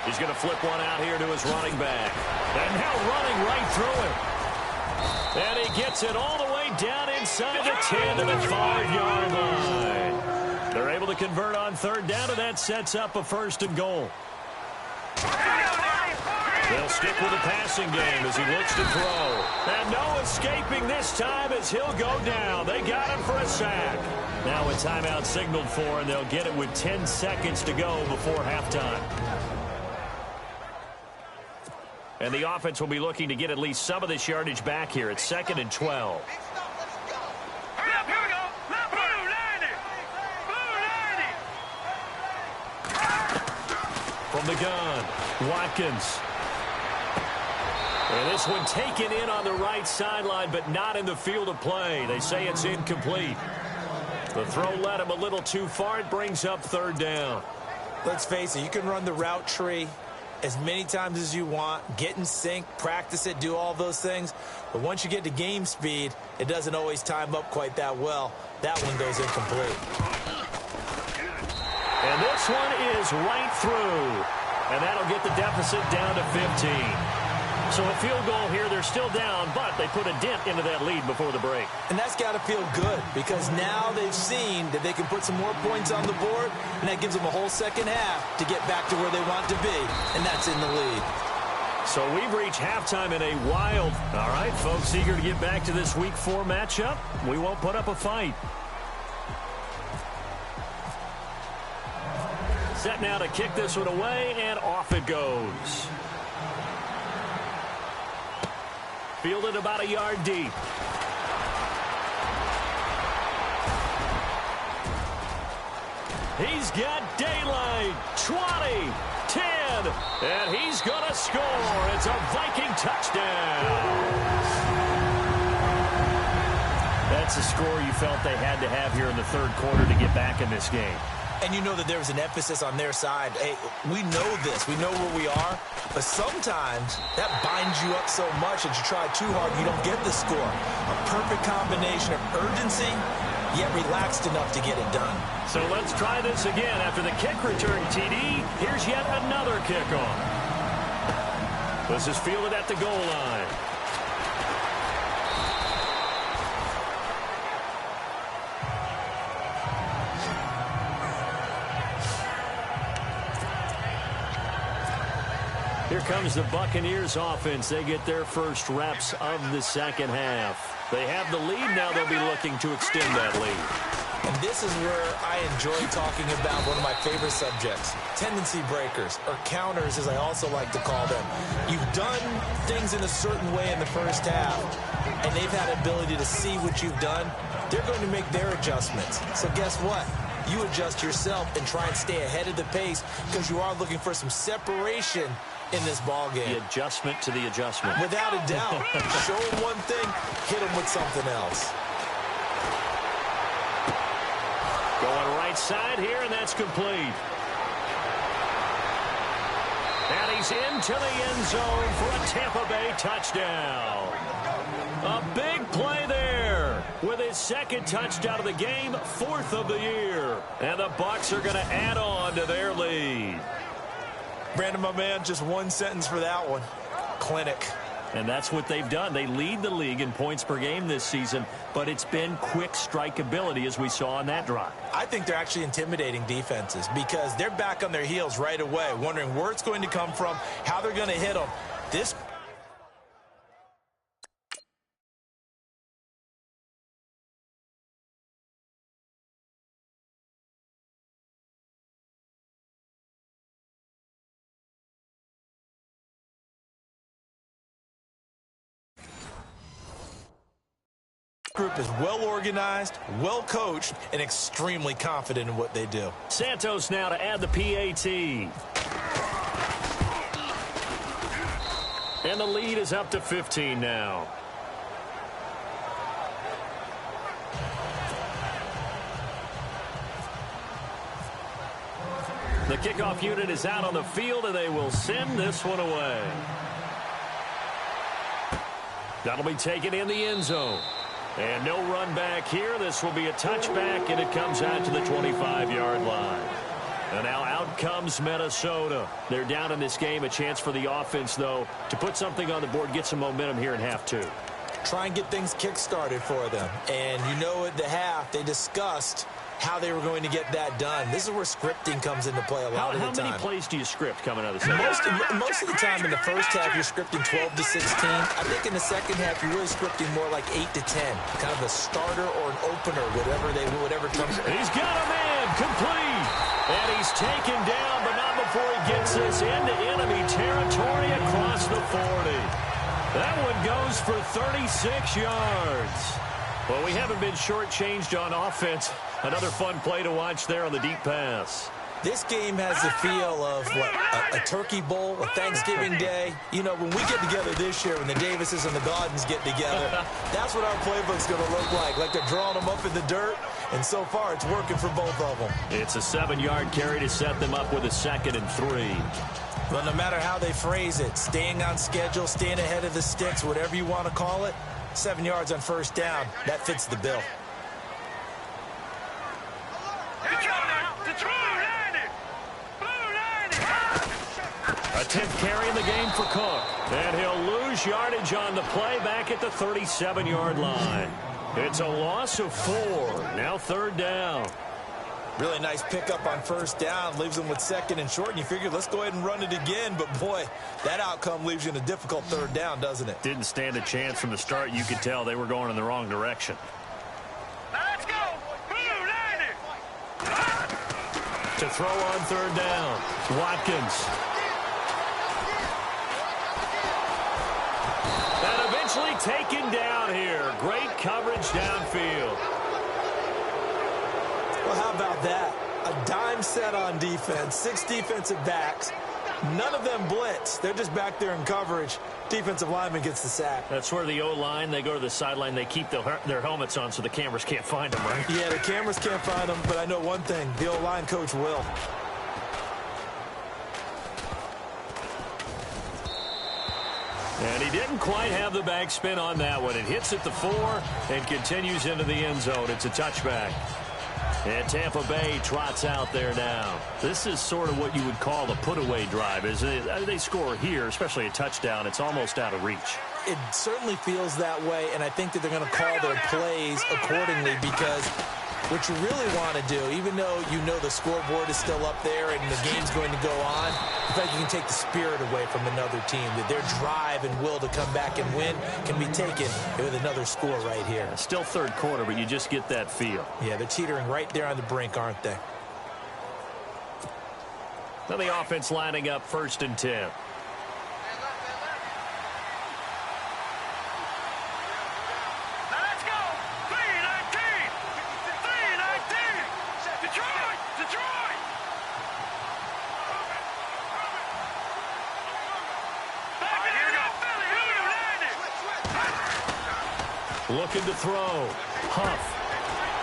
He's going to flip one out here to his running back. And now running right through him. And he gets it all the way down inside the 10 to the 5-yard line. They're able to convert on third down, and that sets up a 1st and goal. They'll stick with the passing game as he looks to throw. And no escaping this time as he'll go down. They got him for a sack. Now a timeout signaled for, and they'll get it with 10 seconds to go before halftime. And the offense will be looking to get at least some of this yardage back here. It's 2nd and 12. Here we go. Blue 90. From the gun, Watkins. And this one taken in on the right sideline, but not in the field of play. They say it's incomplete. The throw led him a little too far. It brings up third down. Let's face it, you can run the route tree as many times as you want, get in sync, practice it, do all those things. But once you get to game speed, it doesn't always time up quite that well. That one goes incomplete. And this one is right through. And that'll get the deficit down to 15. So a field goal here, they're still down, but they put a dent into that lead before the break. And that's got to feel good because now they've seen that they can put some more points on the board, and that gives them a whole second half to get back to where they want to be, and that's in the lead. So we've reached halftime in a wild. All right, folks, eager to get back to this Week 4 matchup. We won't put up a fight. Set now to kick this one away, and off it goes. Fielded about a yard deep. He's got daylight. 20, 10, and he's going to score. It's a Viking touchdown. That's a score you felt they had to have here in the third quarter to get back in this game. And you know that there was an emphasis on their side. Hey, we know this. We know where we are. But sometimes that binds you up so much that you try too hard and you don't get the score. A perfect combination of urgency, yet relaxed enough to get it done. So let's try this again. After the kick return, TD, here's yet another kickoff. This is fielded at the goal line. Here comes the Buccaneers offense. They get their first reps of the second half. They have the lead. Now they'll be looking to extend that lead. And this is where I enjoy talking about one of my favorite subjects, tendency breakers, or counters as I also like to call them. You've done things in a certain way in the first half, and they've had ability to see what you've done. They're going to make their adjustments. So guess what? You adjust yourself and try and stay ahead of the pace because you are looking for some separation in this ball game. The adjustment to the adjustment. Without a doubt. Show them one thing, hit them with something else. Going right side here, and that's complete. And he he's into the end zone for a Tampa Bay touchdown. A big play there with his second touchdown of the game, 4th of the year. And the Bucs are going to add on to their lead. Brandon, my man, just one sentence for that one. Clinic. And that's what they've done. They lead the league in points per game this season, but it's been quick strike ability as we saw on that drive. I think they're actually intimidating defenses because they're back on their heels right away, wondering where it's going to come from, how they're going to hit them. This group is well organized, well coached, and extremely confident in what they do. Santos now to add the PAT. And the lead is up to 15 now. The kickoff unit is out on the field, and they will send this one away. That'll be taken in the end zone. And no run back here. This will be a touchback, and it comes out to the 25-yard line. And now out comes Minnesota. They're down in this game. A chance for the offense, though, to put something on the board, get some momentum here in half two. Try and get things kick-started for them. And you know at the half, they discussed how they were going to get that done. This is where scripting comes into play a lot of the time. How many plays do you script coming out of the second? Most of the time in the first half, you're scripting 12 to 16. I think in the second half, you're really scripting more like 8 to 10. Kind of a starter or an opener, whatever comes. He's got a man complete. And he's taken down, but not before he gets this into enemy territory across the 40. That one goes for 36 yards. Well, we haven't been shortchanged on offense. Another fun play to watch there on the deep pass. This game has the feel of, a turkey bowl, a Thanksgiving day. You know, when we get together this year, when the Davises and the Gaudens get together, that's what our playbook's going to look like. Like they're drawing them up in the dirt, and so far it's working for both of them. It's a 7-yard carry to set them up with a 2nd and 3. Well, no matter how they phrase it, staying on schedule, staying ahead of the sticks, whatever you want to call it, 7 yards on first down, that fits the bill. A 10th carry in the game for Cook. And he'll lose yardage on the play back at the 37-yard line. It's a loss of 4. Now 3rd down. Really nice pickup on first down. Leaves them with 2nd and short. And you figure, let's go ahead and run it again. But, boy, that outcome leaves you in a difficult 3rd down, doesn't it? Didn't stand a chance from the start. You could tell they were going in the wrong direction. Let's go. Blue 90. To throw on 3rd down, Watkins. And eventually taken down here. Great coverage downfield. Well, how about that? A dime set on defense, 6 defensive backs. None of them blitz. They're just back there in coverage. Defensive lineman gets the sack. That's where the O-line, they go to the sideline, they keep their helmets on so the cameras can't find them, right? Yeah, the cameras can't find them, but I know one thing. The O-line coach will. And he didn't quite have the backspin on that one. It hits at the 4 and continues into the end zone. It's a touchback. And Tampa Bay trots out there now. This is sort of what you would call the put-away drive, isn't it? They score here, especially a touchdown. It's almost out of reach. It certainly feels that way, and I think that they're going to call their plays accordingly because what you really want to do, even though you know the scoreboard is still up there and the game's going to go on, I think you can take the spirit away from another team, that their drive and will to come back and win can be taken with another score right here. Still 3rd quarter, but you just get that feel. Yeah, they're teetering right there on the brink, aren't they? Now the offense lining up 1st and 10. Looking to throw. Huff.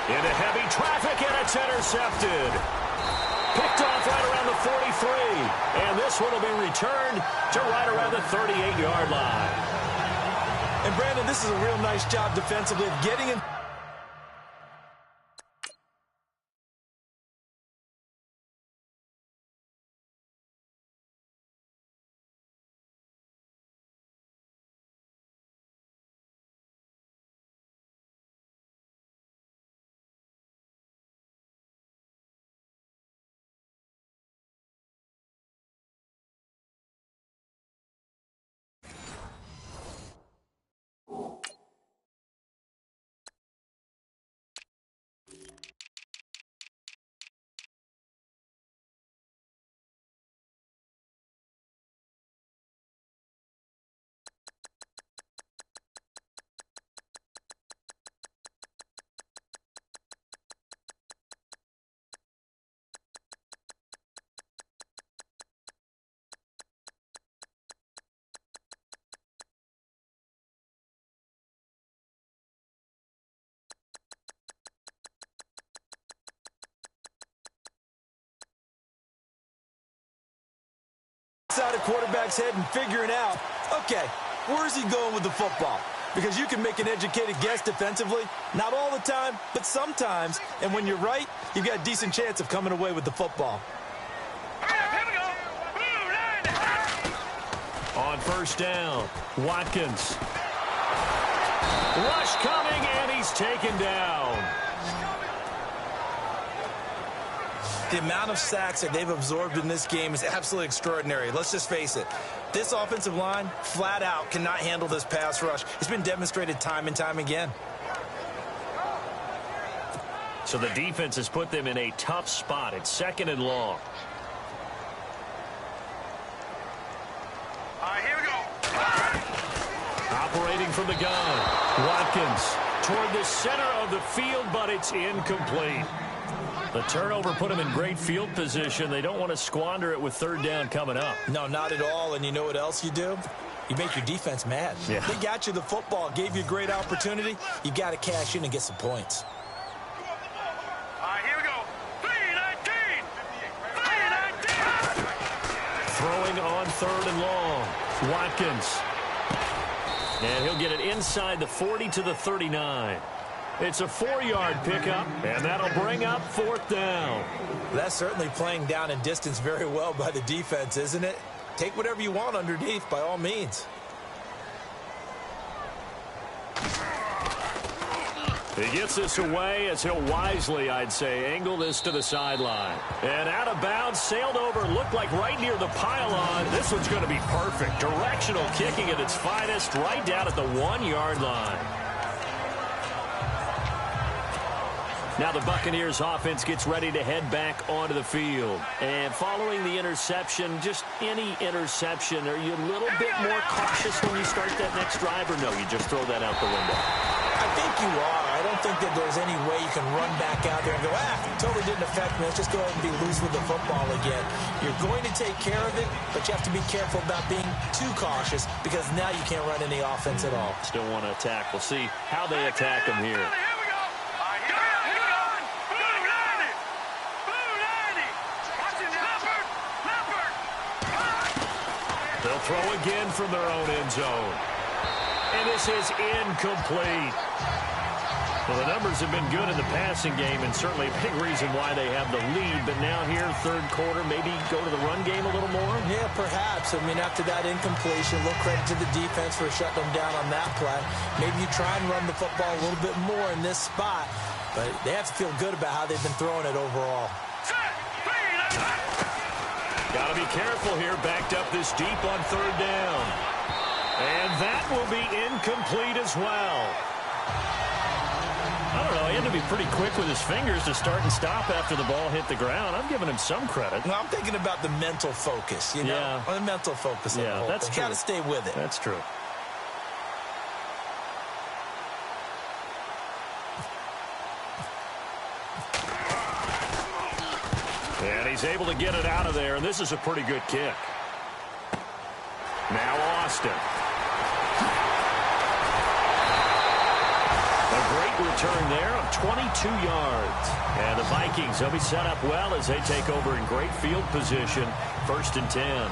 Into heavy traffic, and it's intercepted. Picked off right around the 43. And this one will be returned to right around the 38-yard line. And, Brandon, this is a real nice job defensively of getting in. Out of quarterback's head and figuring out, okay, where's he going with the football? Because you can make an educated guess defensively, not all the time, but sometimes. And when you're right, you've got a decent chance of coming away with the football. Here we go. On first down, Watkins. Rush coming, and he's taken down. The amount of sacks that they've absorbed in this game is absolutely extraordinary. Let's just face it. This offensive line, flat out, cannot handle this pass rush. It's been demonstrated time and time again. So the defense has put them in a tough spot. It's 2nd and long. Here we go. Operating from the gun. Watkins toward the center of the field, but it's incomplete. The turnover put them in great field position. They don't want to squander it with 3rd down coming up. No, not at all. And you know what else you do? You make your defense mad. Yeah. They got you the football, gave you a great opportunity. You got to cash in and get some points. Here we go. 3-19. Throwing on 3rd and long. Watkins. And he'll get it inside the 40 to the 39. It's a 4-yard pickup, and that'll bring up 4th down. That's certainly playing down in distance very well by the defense, isn't it? Take whatever you want underneath, by all means. He gets this away as he'll wisely, I'd say, angle this to the sideline. And out of bounds, sailed over, looked like right near the pylon. This one's going to be perfect. Directional kicking at its finest, right down at the 1-yard line. Now the Buccaneers offense gets ready to head back onto the field. And following the interception, just any interception, are you a little bit more cautious when you start that next drive, or no, you just throw that out the window? I think you are. I don't think that there's any way you can run back out there and go, totally didn't affect me. Let's just go ahead and be loose with the football again. You're going to take care of it, but you have to be careful about being too cautious because now you can't run any offense at all. Still want to attack. We'll see how they attack them here. They'll throw again from their own end zone. And this is incomplete. Well, the numbers have been good in the passing game, and certainly a big reason why they have the lead. But now here, 3rd quarter, maybe go to the run game a little more? Yeah, perhaps. I mean, after that incompletion, a little credit to the defense for shutting them down on that play. Maybe you try and run the football a little bit more in this spot. But they have to feel good about how they've been throwing it overall. Got to be careful here, backed up this deep on 3rd down. And that will be incomplete as well. I don't know, he had to be pretty quick with his fingers to start and stop after the ball hit the ground. I'm giving him some credit. No, I'm thinking about the mental focus, you know? Yeah. The mental focus. Yeah, that's true. Got to stay with it. That's true. And he's able to get it out of there, and this is a pretty good kick. Now Austin. A great return there of 22 yards. And the Vikings, they'll be set up well as they take over in great field position. 1st and 10.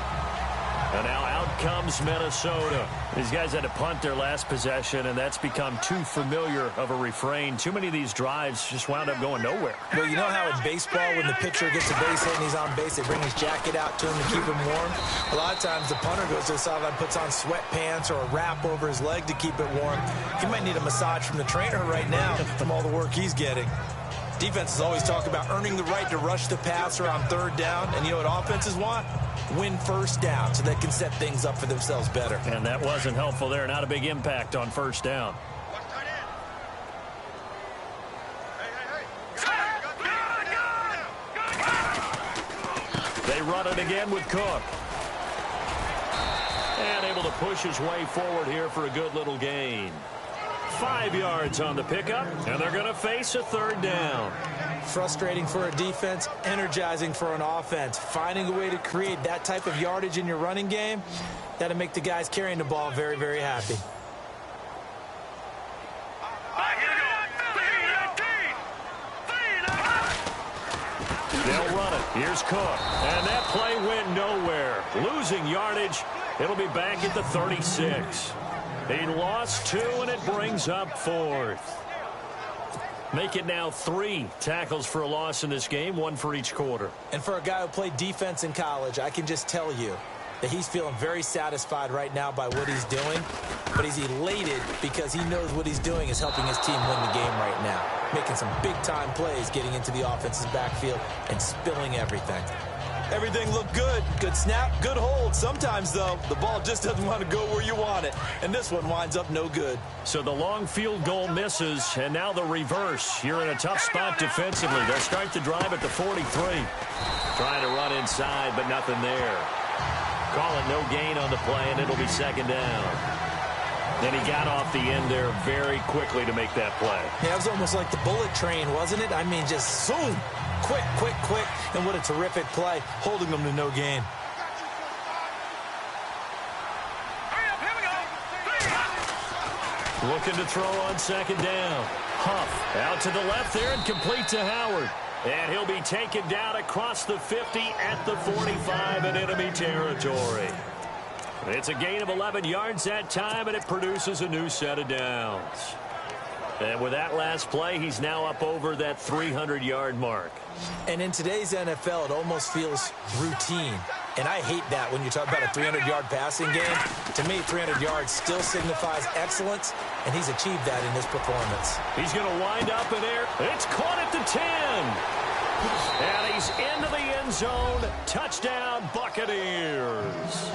And now out comes Minnesota. These guys had to punt their last possession, and that's become too familiar of a refrain. Too many of these drives just wound up going nowhere. Well, you know how in baseball, when the pitcher gets a base hit and he's on base, they bring his jacket out to him to keep him warm? A lot of times the punter goes to the sideline, puts on sweatpants or a wrap over his leg to keep it warm. He might need a massage from the trainer right now from all the work he's getting. Defenses always talk about earning the right to rush the passer on 3rd down, and you know what offenses want? Win 1st down so they can set things up for themselves better. And that wasn't helpful there. Not a big impact on 1st down. They run it again with Cook. And able to push his way forward here for a good little gain. 5 yards on the pickup, and they're going to face a 3rd down. Frustrating for a defense, energizing for an offense. Finding a way to create that type of yardage in your running game, that'll make the guys carrying the ball very, very happy. They'll run it. Here's Cook. And that play went nowhere. Losing yardage. It'll be back at the 36. He lost 2, and it brings up 4th. Make it now 3 tackles for a loss in this game, 1 for each quarter. And for a guy who played defense in college, I can just tell you that he's feeling very satisfied right now by what he's doing. But he's elated because he knows what he's doing is helping his team win the game right now. Making some big-time plays, getting into the offense's backfield and spilling everything. Everything looked good. Good snap, good hold. Sometimes, though, the ball just doesn't want to go where you want it. And this one winds up no good. So the long field goal misses, and now the reverse. You're in a tough spot defensively. They'll start the drive at the 43. Trying to run inside, but nothing there. Call it no gain on the play, and it'll be 2nd down. Then he got off the end there very quickly to make that play. Yeah, it was almost like the bullet train, wasn't it? I mean, just zoom. Quick, quick, quick. And what a terrific play, holding them to no gain. Looking to throw on 2nd down. Huff out to the left there and complete to Howard. And he'll be taken down across the 50 at the 45 in enemy territory. It's a gain of 11 yards that time, and it produces a new set of downs. And with that last play, he's now up over that 300-yard mark. And in today's NFL, it almost feels routine. And I hate that when you talk about a 300-yard passing game. To me, 300 yards still signifies excellence, and he's achieved that in this performance. He's going to wind up in there. It's caught at the 10. And he's into the end zone. Touchdown, Buccaneers.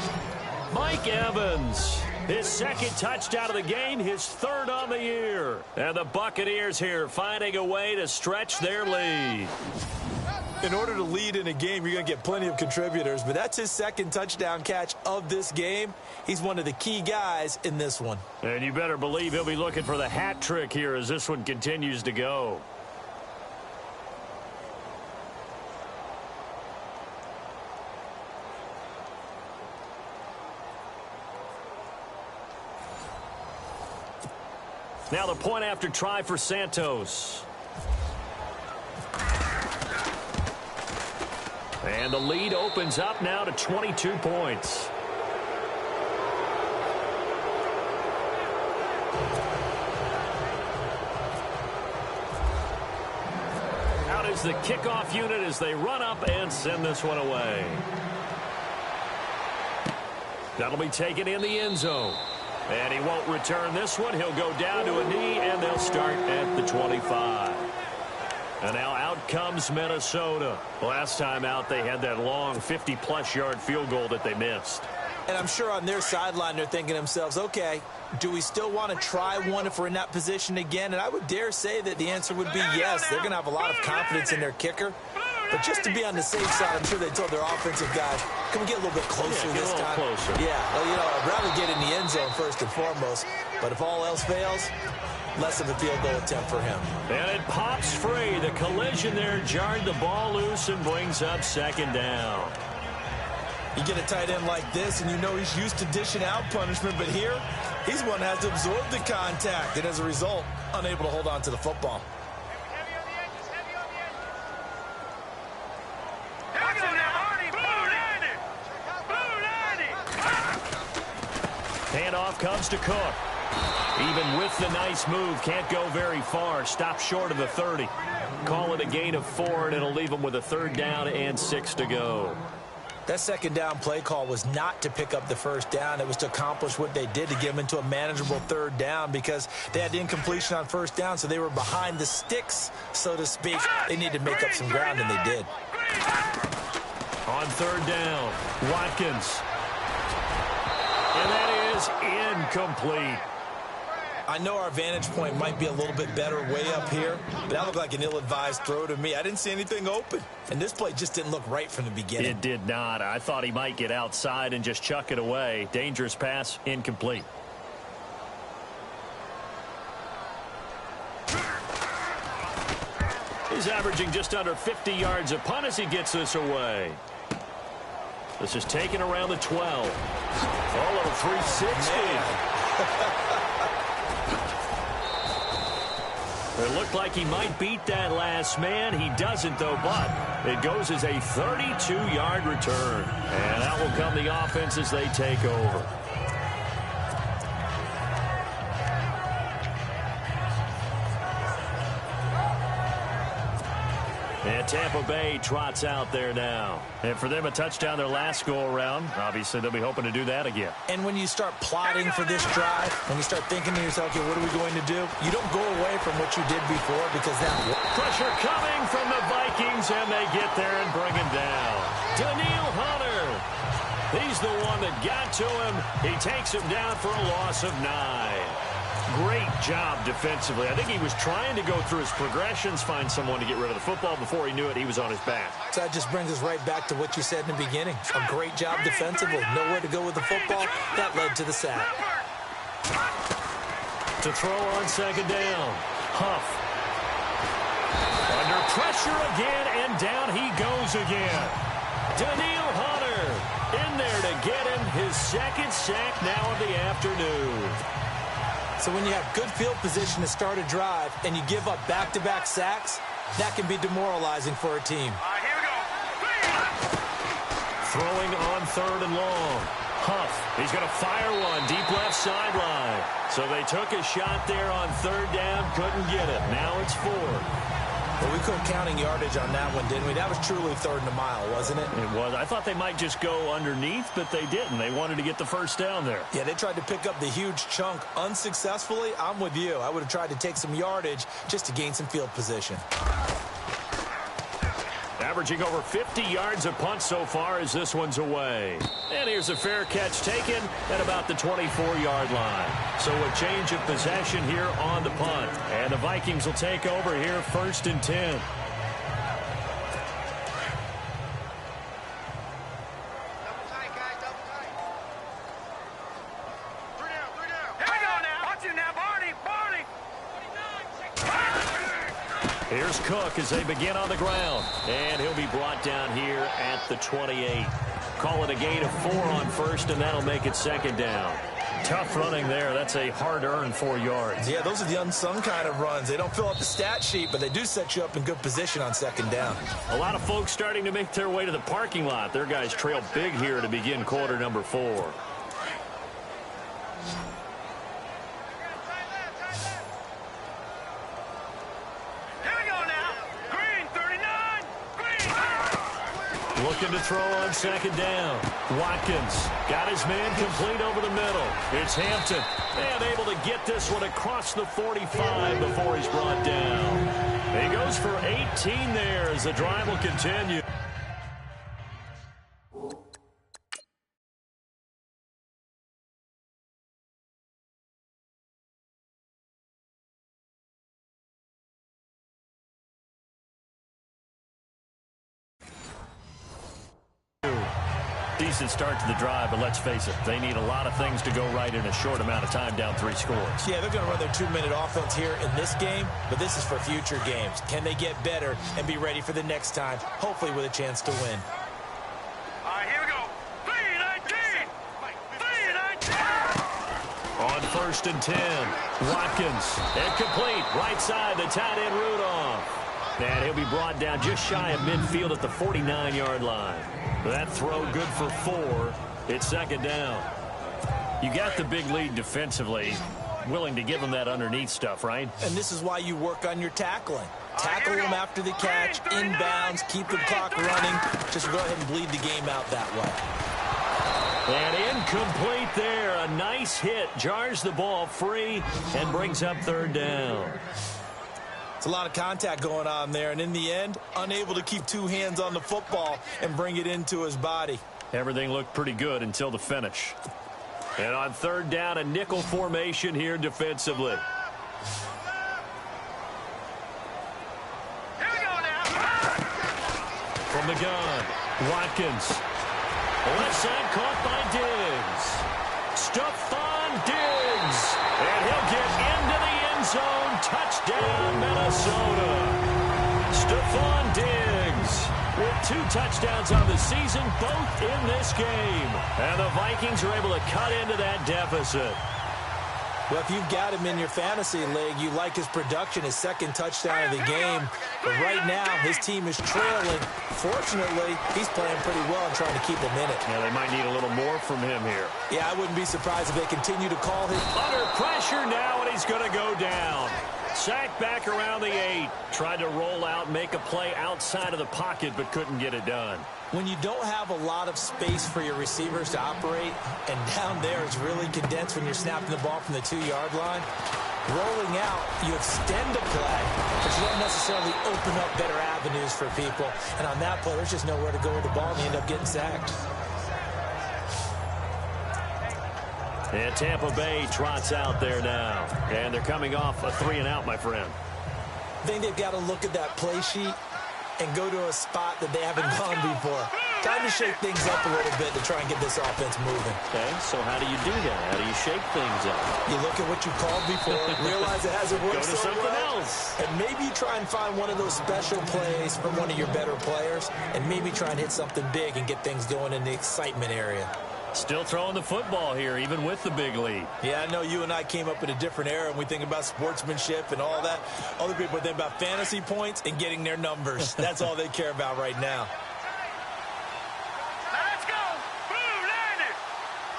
Mike Evans, his 2nd touchdown of the game, his 3rd on the year. And the Buccaneers here finding a way to stretch their lead. In order to lead in a game, you're going to get plenty of contributors, but that's his 2nd touchdown catch of this game. He's one of the key guys in this one. And you better believe he'll be looking for the hat trick here as this one continues to go. Now the point after try for Santos. And the lead opens up now to 22 points. Out is the kickoff unit as they run up and send this one away. That'll be taken in the end zone. And he won't return this one. He'll go down to a knee, and they'll start at the 25. And now out comes Minnesota. Last time out, they had that long 50-plus yard field goal that they missed. And I'm sure on their sideline, they're thinking to themselves, okay, do we still want to try one if we're in that position again? And I would dare say that the answer would be yes. They're going to have a lot of confidence in their kicker. But just to be on the safe side, I'm sure they told their offensive guys, can we get a little bit closer this time? Closer. Yeah, well, you know, I'd rather get in the end zone first and foremost. But if all else fails, less of a field goal attempt for him. And it pops free. The collision there jarred the ball loose and brings up 2nd down. You get a tight end like this, and you know he's used to dishing out punishment, but here, he's one that has to absorb the contact, and as a result, unable to hold on to the football. Handoff comes to Cook. Even with the nice move, can't go very far. Stops short of the 30. Call it a gain of 4, and it'll leave him with a 3rd down and 6 to go. That 2nd down play call was not to pick up the 1st down. It was to accomplish what they did to get them into a manageable 3rd down because they had the incompletion on 1st down, so they were behind the sticks, so to speak. They needed to make up some ground, and they did. On 3rd down, Watkins. And that is incomplete. I know our vantage point might be a little bit better way up here, but that looked like an ill-advised throw to me. I didn't see anything open, and this play just didn't look right from the beginning. It did not. I thought he might get outside and just chuck it away. Dangerous pass, incomplete. He's averaging just under 50 yards a punt as he gets this away. This is taken around the 12. Oh, little 360. It looked like he might beat that last man. He doesn't, though, but it goes as a 32-yard return. And out will come the offense as they take over. And Tampa Bay trots out there now. And for them, a touchdown their last go-around. Obviously, they'll be hoping to do that again. And when you start plotting for this drive, when you start thinking to yourself, okay, what are we going to do? You don't go away from what you did before because that... Pressure coming from the Vikings, and they get there and bring him down. Daniil Hunter. He's the one that got to him. He takes him down for a loss of 9. Great job defensively. I think he was trying to go through his progressions, find someone to get rid of the football. Before he knew it, he was on his back. So that just brings us right back to what you said in the beginning. A great job defensively. Nowhere to go with the football. That led to the sack. To throw on 2nd down. Huff. Under pressure again, and down he goes again. Daniil Hunter in there to get him his 2nd sack now of the afternoon. So when you have good field position to start a drive and you give up back-to-back sacks, that can be demoralizing for a team. Here we go. Throwing on 3rd and long. Huff, he's going to fire one deep left sideline. So they took a shot there on 3rd down, couldn't get it. Now it's 4. Well, we couldn't counting yardage on that one, didn't we? That was truly 3rd and a mile, wasn't it? It was. I thought they might just go underneath, but they didn't. They wanted to get the 1st down there. Yeah, they tried to pick up the huge chunk unsuccessfully. I'm with you. I would have tried to take some yardage just to gain some field position. Averaging over 50 yards a punt so far as this one's away. And here's a fair catch taken at about the 24-yard line. So a change of possession here on the punt. And the Vikings will take over here 1st and 10. Here's Cook as they begin on the ground. And he'll be brought down here at the 28. Call it a gain of 4 on 1st, and that'll make it 2nd down. Tough running there. That's a hard-earned 4 yards. Yeah, those are the unsung kind of runs. They don't fill up the stat sheet, but they do set you up in good position on 2nd down. A lot of folks starting to make their way to the parking lot. Their guys trail big here to begin quarter number 4. Looking to throw on 2nd down. Watkins got his man complete over the middle. It's Hampton. And able to get this one across the 45 before he's brought down. He goes for 18 there as the drive will continue. Decent start to the drive, but let's face it, they need a lot of things to go right in a short amount of time down 3 scores. Yeah, they're going to run their 2-minute offense here in this game, but this is for future games. Can they get better and be ready for the next time, hopefully with a chance to win? Here we go. first and 10. Watkins, incomplete, right side, the tight end Rudolph. And he'll be brought down just shy of midfield at the 49-yard line. That throw good for 4. It's second down. You got the big lead defensively. Willing to give them that underneath stuff, right? And this is why you work on your tackling. Tackle them after the catch, inbounds, keep the clock running. Just go ahead and bleed the game out that way. And incomplete there. A nice hit. Jars the ball free and brings up third down. It's a lot of contact going on there. And in the end, unable to keep two hands on the football and bring it into his body. Everything looked pretty good until the finish. And on third down, a nickel formation here defensively. Here we go now. From the gun, Watkins. Left side caught by Diggs. Stephon Diggs. And he'll get into the end zone. Touchdown, Minnesota. Stephon Diggs with 2 touchdowns on the season, both in this game. And the Vikings are able to cut into that deficit. Well, if you've got him in your fantasy league, you like his production, his second touchdown of the game. But right now, his team is trailing. Fortunately, he's playing pretty well and trying to keep them in it. Yeah, they might need a little more from him here. Yeah, I wouldn't be surprised if they continue to call him. Under pressure now, and he's going to go down. Sacked back around the 8. Tried to roll out, make a play outside of the pocket, but couldn't get it done. When you don't have a lot of space for your receivers to operate, and down there is really condensed when you're snapping the ball from the 2-yard line, rolling out, you extend the play, but you don't necessarily open up better avenues for people. And on that play, there's just nowhere to go with the ball, and you end up getting sacked. And Tampa Bay trots out there now. And they're coming off a 3-and-out, my friend. I think they've got to look at that play sheet and go to a spot that they haven't gone before. Time to shake things up a little bit to try and get this offense moving. Okay, so how do you do that? How do you shake things up? You look at what you called before, realize it hasn't worked Go to so something well, else. and maybe you try and find one of those special plays from one of your better players, and maybe try and hit something big and get things going in the excitement area. Still throwing the football here, even with the big lead. Yeah, I know you and I came up in a different era, and we think about sportsmanship and all that. Other people think about fantasy points and getting their numbers. That's all they care about right now. Let's go. Blue 90.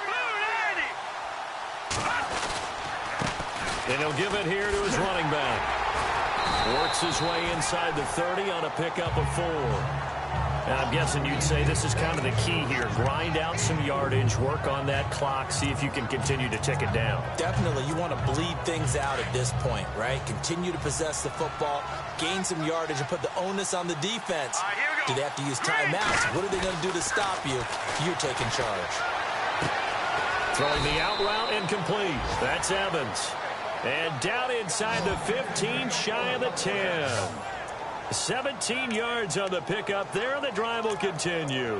Blue 90. And he'll give it here to his running back. Works his way inside the 30 on a pickup of 4. And I'm guessing you'd say this is kind of the key here. Grind out some yardage, work on that clock, see if you can continue to tick it down. Definitely. You want to bleed things out at this point, right? Continue to possess the football, gain some yardage, and put the onus on the defense. All right, here we go. Do they have to use timeouts? What are they going to do to stop you? You're taking charge. Throwing the out route incomplete. That's Evans. And down inside the 15, shy of the 10. 17 yards on the pickup there. The drive will continue.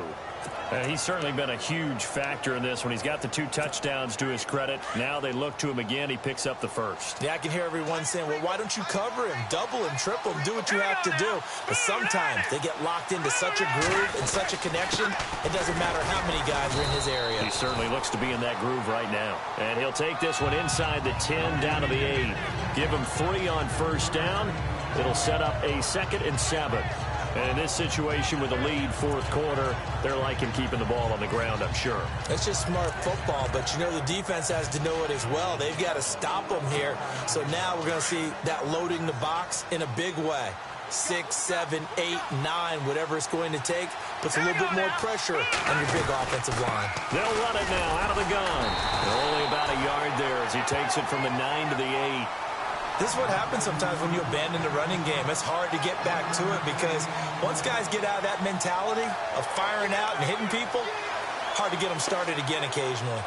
He's certainly been a huge factor in this when he's got the 2 touchdowns to his credit. Now they look to him again. He picks up the first. Yeah, I can hear everyone saying, well, why don't you cover him, double him, triple him, do what you have to do. But sometimes they get locked into such a groove and such a connection, it doesn't matter how many guys are in his area. He certainly looks to be in that groove right now. And he'll take this one inside the 10 down to the 8. Give him 3 on first down. It'll set up a 2nd and 7. And in this situation with the lead 4th quarter, they're liking keeping the ball on the ground, I'm sure. It's just smart football, but you know the defense has to know it as well. They've got to stop them here. So now we're going to see that loading the box in a big way. 6, 7, 8, 9, whatever it's going to take, puts a little bit more pressure on your big offensive line. They'll run it now out of the gun. They're only about a yard there as he takes it from the 9 to the 8. This is what happens sometimes when you abandon the running game. It's hard to get back to it because once guys get out of that mentality of firing out and hitting people, hard to get them started again occasionally.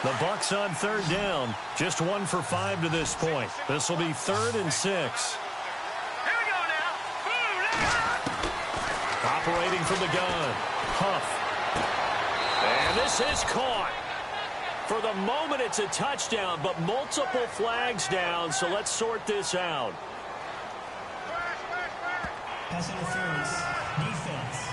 The Bucs on third down. Just 1 for 5 to this point. This will be 3rd and 6. Here we go now. Blue 90. Operating from the gun. Huff. And this is caught. For the moment, it's a touchdown, but multiple flags down, so let's sort this out. Pass interference. Defense.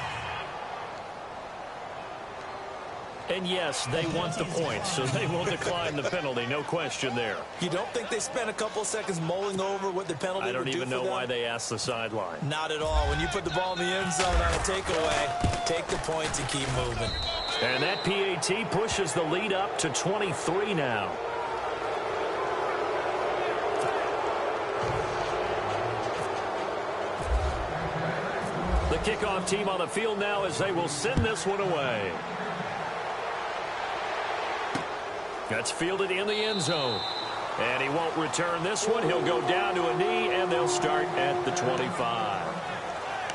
And yes, they want the points, so they will decline the penalty, no question there. You don't think they spent a couple seconds mulling over what the penalty would do for them? I don't even know why they asked the sideline. Not at all. When you put the ball in the end zone on a takeaway, take the points and keep moving. And that PAT pushes the lead up to 23 now. The kickoff team on the field now as they will send this one away. That's fielded in the end zone. And he won't return this one. He'll go down to a knee, and they'll start at the 25.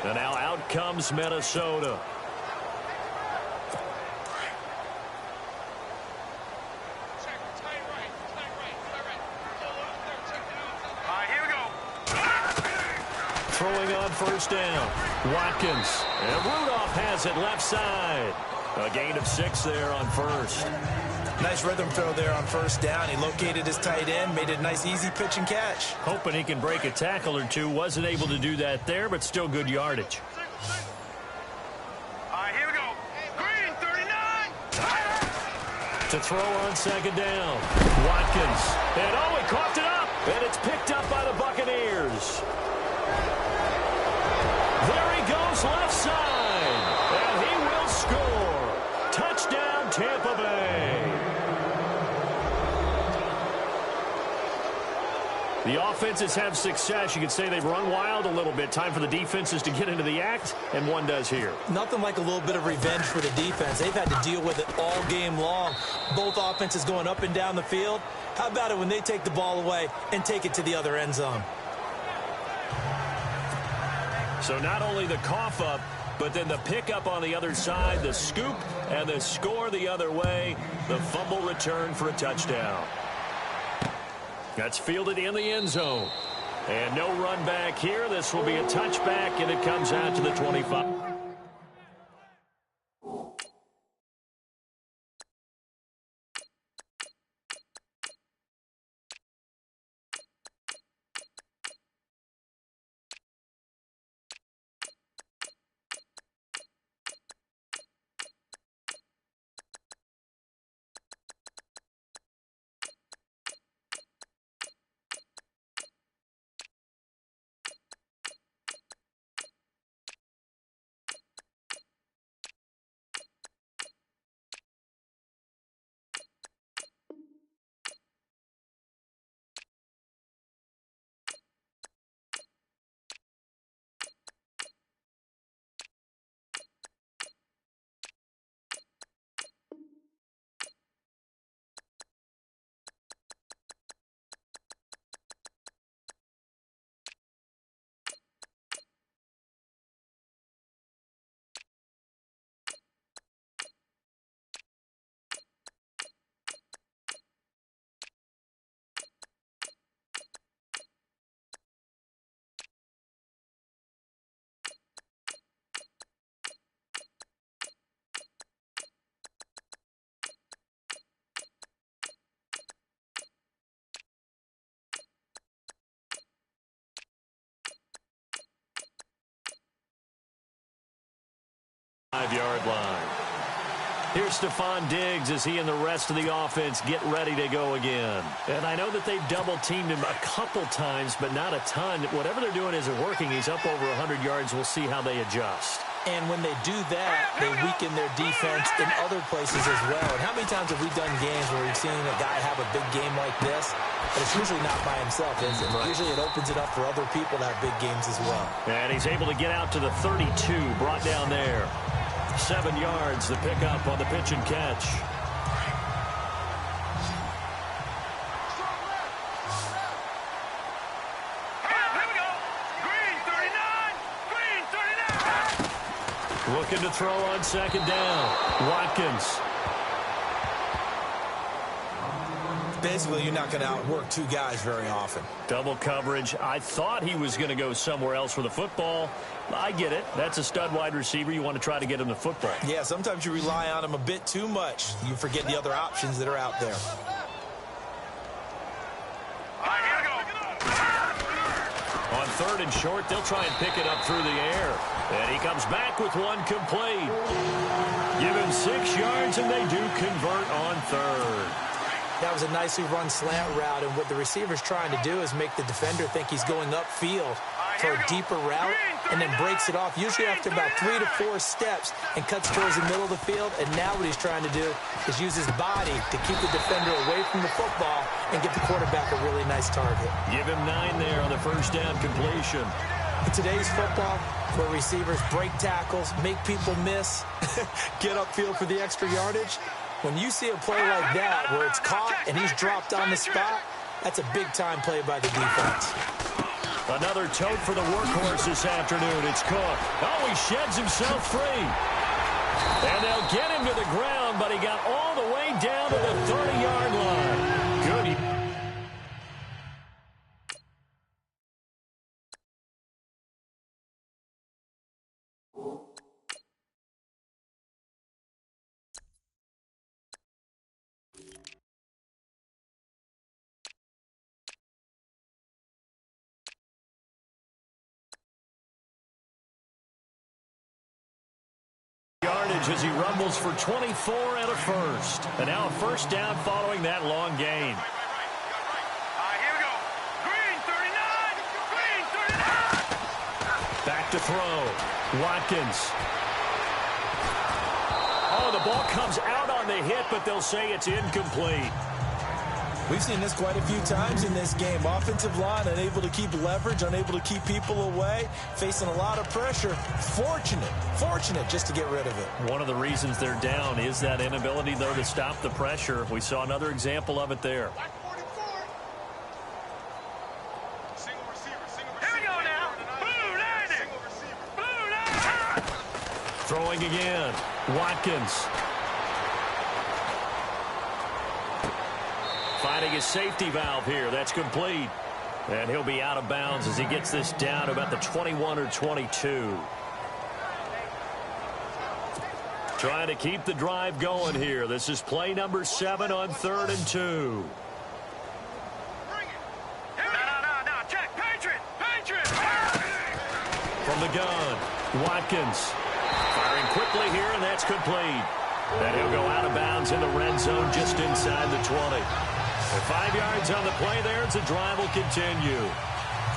And now out comes Minnesota. Here we go. Throwing on first down. Watkins. And Rudolph has it left side. A gain of 6 there on first. Nice rhythm throw there on first down. He located his tight end, made it a nice easy pitch and catch. Hoping he can break a tackle or two. Wasn't able to do that there, but still good yardage. Here we go. Green, 39. To throw on second down. Watkins. And he coughed it up. And it's picked up by the Buccaneers. There he goes left side. And he will score. Touchdown, Tampa Bay. The offenses have success. You could say they've run wild a little bit. Time for the defenses to get into the act, and one does here. Nothing like a little bit of revenge for the defense. They've had to deal with it all game long. Both offenses going up and down the field. How about it when they take the ball away and take it to the other end zone? So not only the cough up, but then the pickup on the other side, the scoop, and the score the other way. The fumble return for a touchdown. That's fielded in the end zone. And no run back here. This will be a touchback, and it comes out to the 25. Five-yard line. Here's Stephon Diggs as he and the rest of the offense get ready to go again. And I know that they've double-teamed him a couple times, but not a ton. Whatever they're doing isn't working. He's up over 100 yards. We'll see how they adjust. And when they do that, they weaken their defense in other places as well. And how many times have we done games where we've seen a guy have a big game like this? But it's usually not by himself, is it? Usually it opens it up for other people to have big games as well. And he's able to get out to the 32, brought down there. 7 yards, the pickup on the pitch and catch. Here we go. Green, 39. Green, 39. Looking to throw on second down. Watkins. Basically, you're not going to outwork two guys very often. Double coverage. I thought he was going to go somewhere else for the football. I get it. That's a stud wide receiver. You want to try to get him the football. Yeah, sometimes you rely on him a bit too much. You forget the other options that are out there. Here we go. On third and short, they'll try and pick it up through the air. And he comes back with one complete. Give him 6 yards, and they do convert on third. That was a nicely run slant route, and what the receiver's trying to do is make the defender think he's going upfield for a deeper route, and then breaks it off, usually after about 3 to 4 steps, and cuts towards the middle of the field. And now what he's trying to do is use his body to keep the defender away from the football and give the quarterback a really nice target. Give him 9 there on the first down completion. In today's football, where receivers break tackles, make people miss, get upfield for the extra yardage, when you see a play like that where it's caught and he's dropped on the spot, that's a big-time play by the defense. Another tote for the workhorse this afternoon. It's Cook. Oh, he sheds himself free. And they'll get him to the ground, but he got all the way down to the 30-yard line. Good. Yardage as he rumbles for 24 and a first. And now a first down following that long gain. Here we go. Green 39. Green 39. Back to throw. Watkins. Oh, the ball comes out on the hit, but they'll say it's incomplete. We've seen this quite a few times in this game. Offensive line unable to keep leverage, unable to keep people away, facing a lot of pressure. Fortunate just to get rid of it. One of the reasons they're down is that inability, though, to stop the pressure. We saw another example of it there. Here we go now. Blue 90. Blue 90. Throwing again. Watkins. Finding his safety valve here. That's complete. And he'll be out of bounds as he gets this down to about the 21 or 22. Trying to keep the drive going here. This is play number 7 on 3rd and 2. No. Check. Patriot. From the gun, Watkins. Firing quickly here, and that's complete. And he'll go out of bounds in the red zone just inside the 20. And 5 yards on the play there as the drive will continue.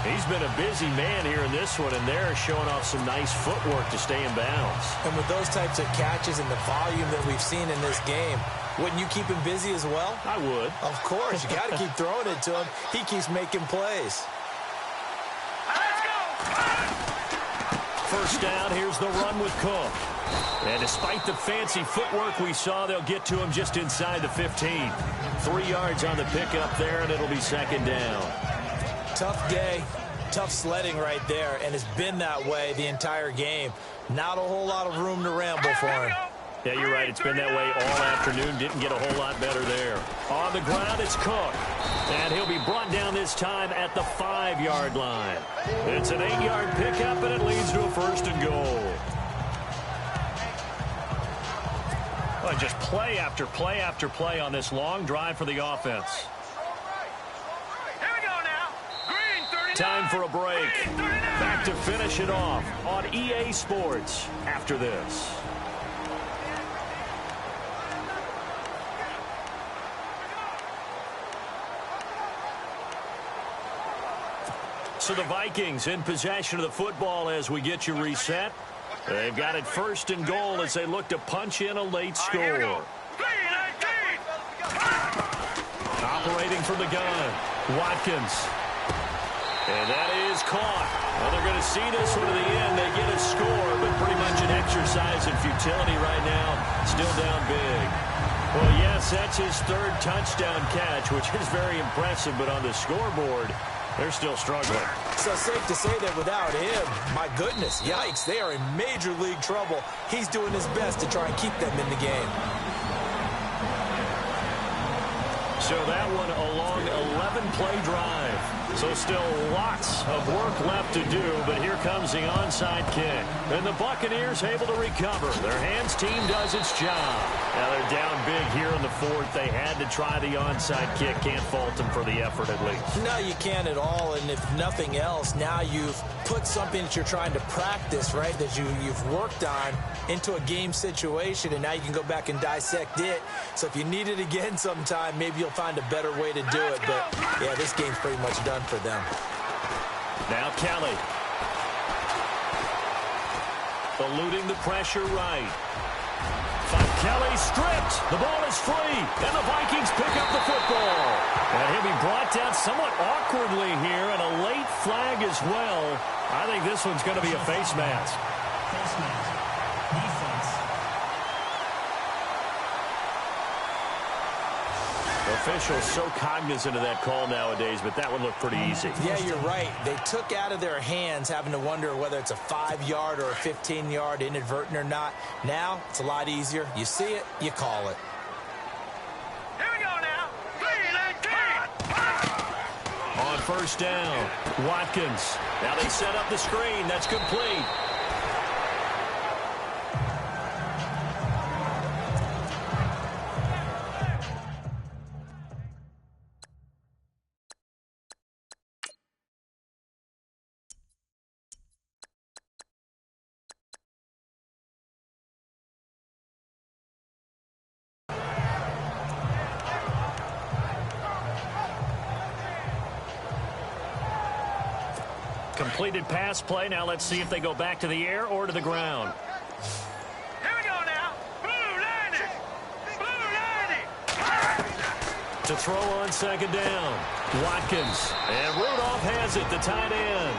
He's been a busy man here in this one, and they're showing off some nice footwork to stay in bounds. And with those types of catches and the volume that we've seen in this game, wouldn't you keep him busy as well? I would. Of course. You got to keep throwing it to him. He keeps making plays. Let's go. First down, here's the run with Cook. And despite the fancy footwork we saw, they'll get to him just inside the 15. 3 yards on the pickup there, and it'll be second down. Tough day, tough sledding right there, and it's been that way the entire game. Not a whole lot of room to ramble for him. Yeah, you're right. It's been that way all afternoon. Didn't get a whole lot better there. On the ground, it's Cook. And he'll be brought down this time at the 5-yard line. It's an 8-yard pickup, and it leads to a first and goal. Well, just play after play after play on this long drive for the offense. Here we go now. Green 39. Time for a break. Green 39. Back to finish it off on EA Sports after this. So the Vikings in possession of the football as we get you reset. They've got it first and goal as they look to punch in a late score. Operating from the gun, Watkins. And that is caught. Well, they're going to see this one to the end. They get a score, but pretty much an exercise in futility right now. Still down big. Well, yes, that's his 3rd touchdown catch, which is very impressive, but on the scoreboard, they're still struggling. So safe to say that without him, my goodness, yikes, they are in major league trouble. He's doing his best to try and keep them in the game. So that one a long 11-play drive. So still lots of work left to do, but here comes the onside kick. And the Buccaneers able to recover. Their hands team does its job. Now they're down big here in the fourth. They had to try the onside kick. Can't fault them for the effort at least. No, you can't at all. And if nothing else, now you've put something that you're trying to practice, right, that you've worked on into a game situation, and now you can go back and dissect it. So if you need it again sometime, maybe you'll find a better way to do it. But, yeah, this game's pretty much done for them. Now Kelly. Eluding the pressure right. Kelly stripped. The ball is free, and the Vikings pick up the football. And he'll be brought down somewhat awkwardly here, and a late flag as well. I think this one's going to be a face mask. Face mask. Defense. Officials so cognizant of that call nowadays, but that would look pretty easy. Yeah, you're right. They took out of their hands having to wonder whether it's a 5-yard or a 15-yard inadvertent or not. Now, it's a lot easier. You see it, you call it. Here we go now. 3-19. On first down, Watkins. Now they set up the screen. That's complete. Completed pass play. Now let's see if they go back to the air or to the ground. Here we go now. Blue 90. Blue 90. To throw on second down, Watkins. And Rudolph has it, the tight end.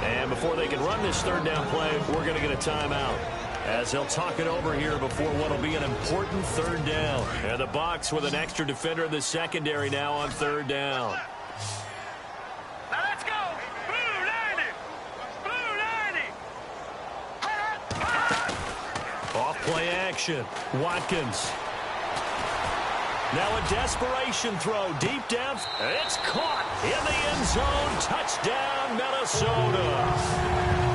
And before they can run this third down play, we're going to get a timeout, as they'll talk it over here before what will be an important third down. And the Bucs with an extra defender in the secondary now on third down. Now let's go. Blue 90. Blue 90. Off play action, Watkins. Now a desperation throw deep down. It's caught in the end zone. Touchdown, Minnesota.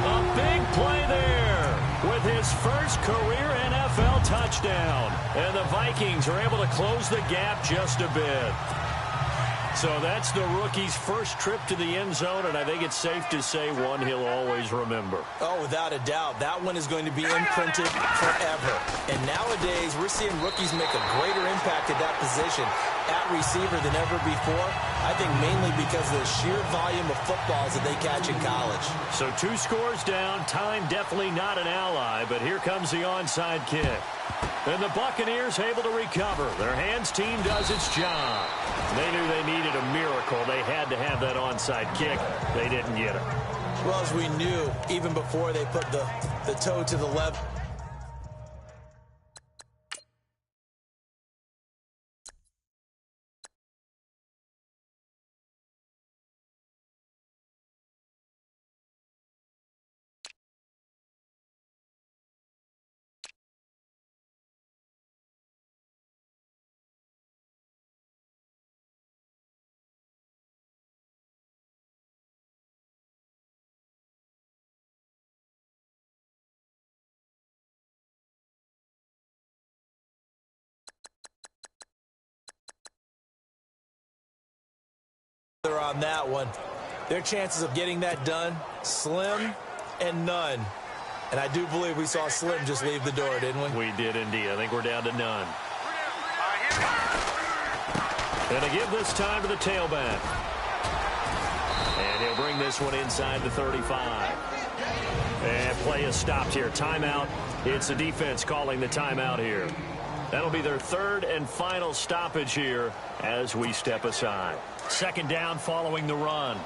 A big play there with his first career NFL touchdown. And the Vikings are able to close the gap just a bit. So that's the rookie's first trip to the end zone, and I think it's safe to say one he'll always remember. Oh, without a doubt. That one is going to be imprinted forever. And nowadays, we're seeing rookies make a greater impact at that position at receiver than ever before. I think mainly because of the sheer volume of footballs that they catch in college. So 2 scores down. Time definitely not an ally, but here comes the onside kick. And the Buccaneers able to recover. Their hands team does its job. They knew they needed a miracle. They had to have that onside kick. They didn't get it. Well, as we knew, even before they put the toe to the left. On that one, their chances of getting that done, slim and none. And I do believe we saw Slim just leave the door, didn't we? We did indeed. I think we're down to none. And a give this time to the tailback. And he'll bring this one inside the 35. And play is stopped here. Timeout. It's the defense calling the timeout here. That'll be their third and final stoppage here as we step aside. Second down following the run.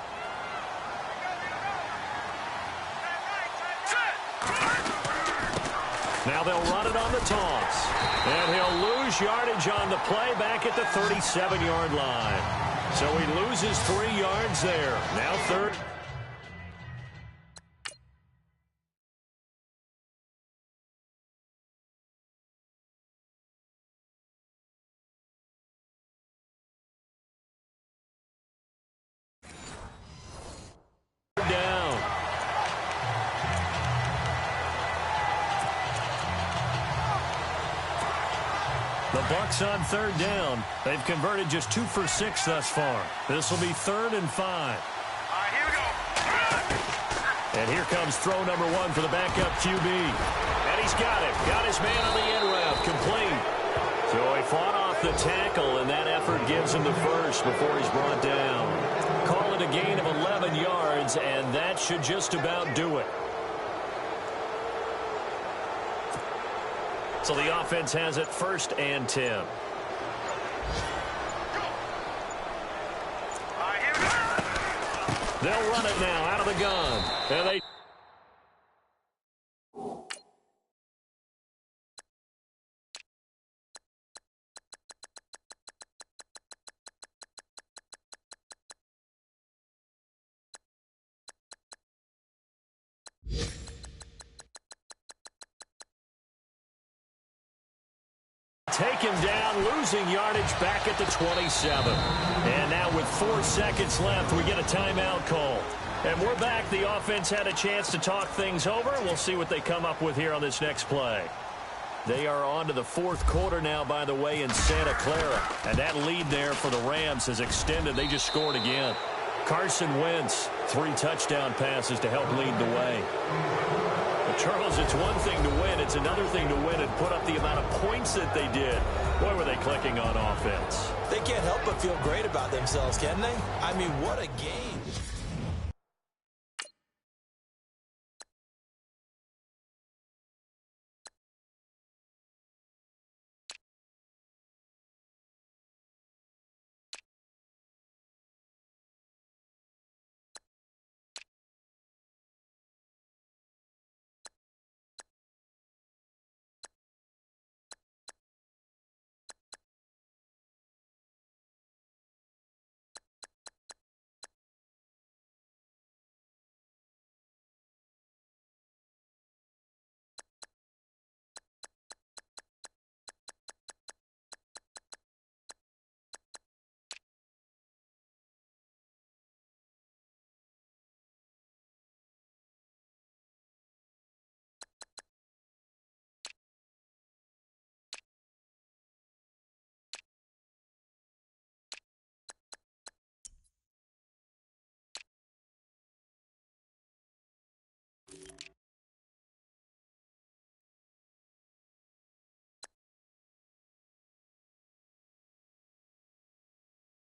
Now they'll run it on the toss. And he'll lose yardage on the play back at the 37-yard line. So he loses 3 yards there. Now third. The Bucs on third down. They've converted just 2 for 6 thus far. This will be 3rd and 5. All right, here we go. And here comes throw number 1 for the backup QB. And he's got it. Got his man on the end route. Complete. So he fought off the tackle, and that effort gives him the first before he's brought down. Call it a gain of 11 yards, and that should just about do it. So the offense has it 1st and 10. All right, here we go. They'll run it now out of the gun. And they... Take him down, losing yardage back at the 27. And now with 4 seconds left, we get a timeout call. And we're back. The offense had a chance to talk things over. We'll see what they come up with here on this next play. They are on to the 4th quarter now, by the way, in Santa Clara. And that lead there for the Rams has extended. They just scored again. Carson Wentz, 3 touchdown passes to help lead the way. But Charles, it's one thing to win. It's another thing to win and put up the amount of points that they did. Boy, were they clicking on offense. They can't help but feel great about themselves, can they? I mean, what a game.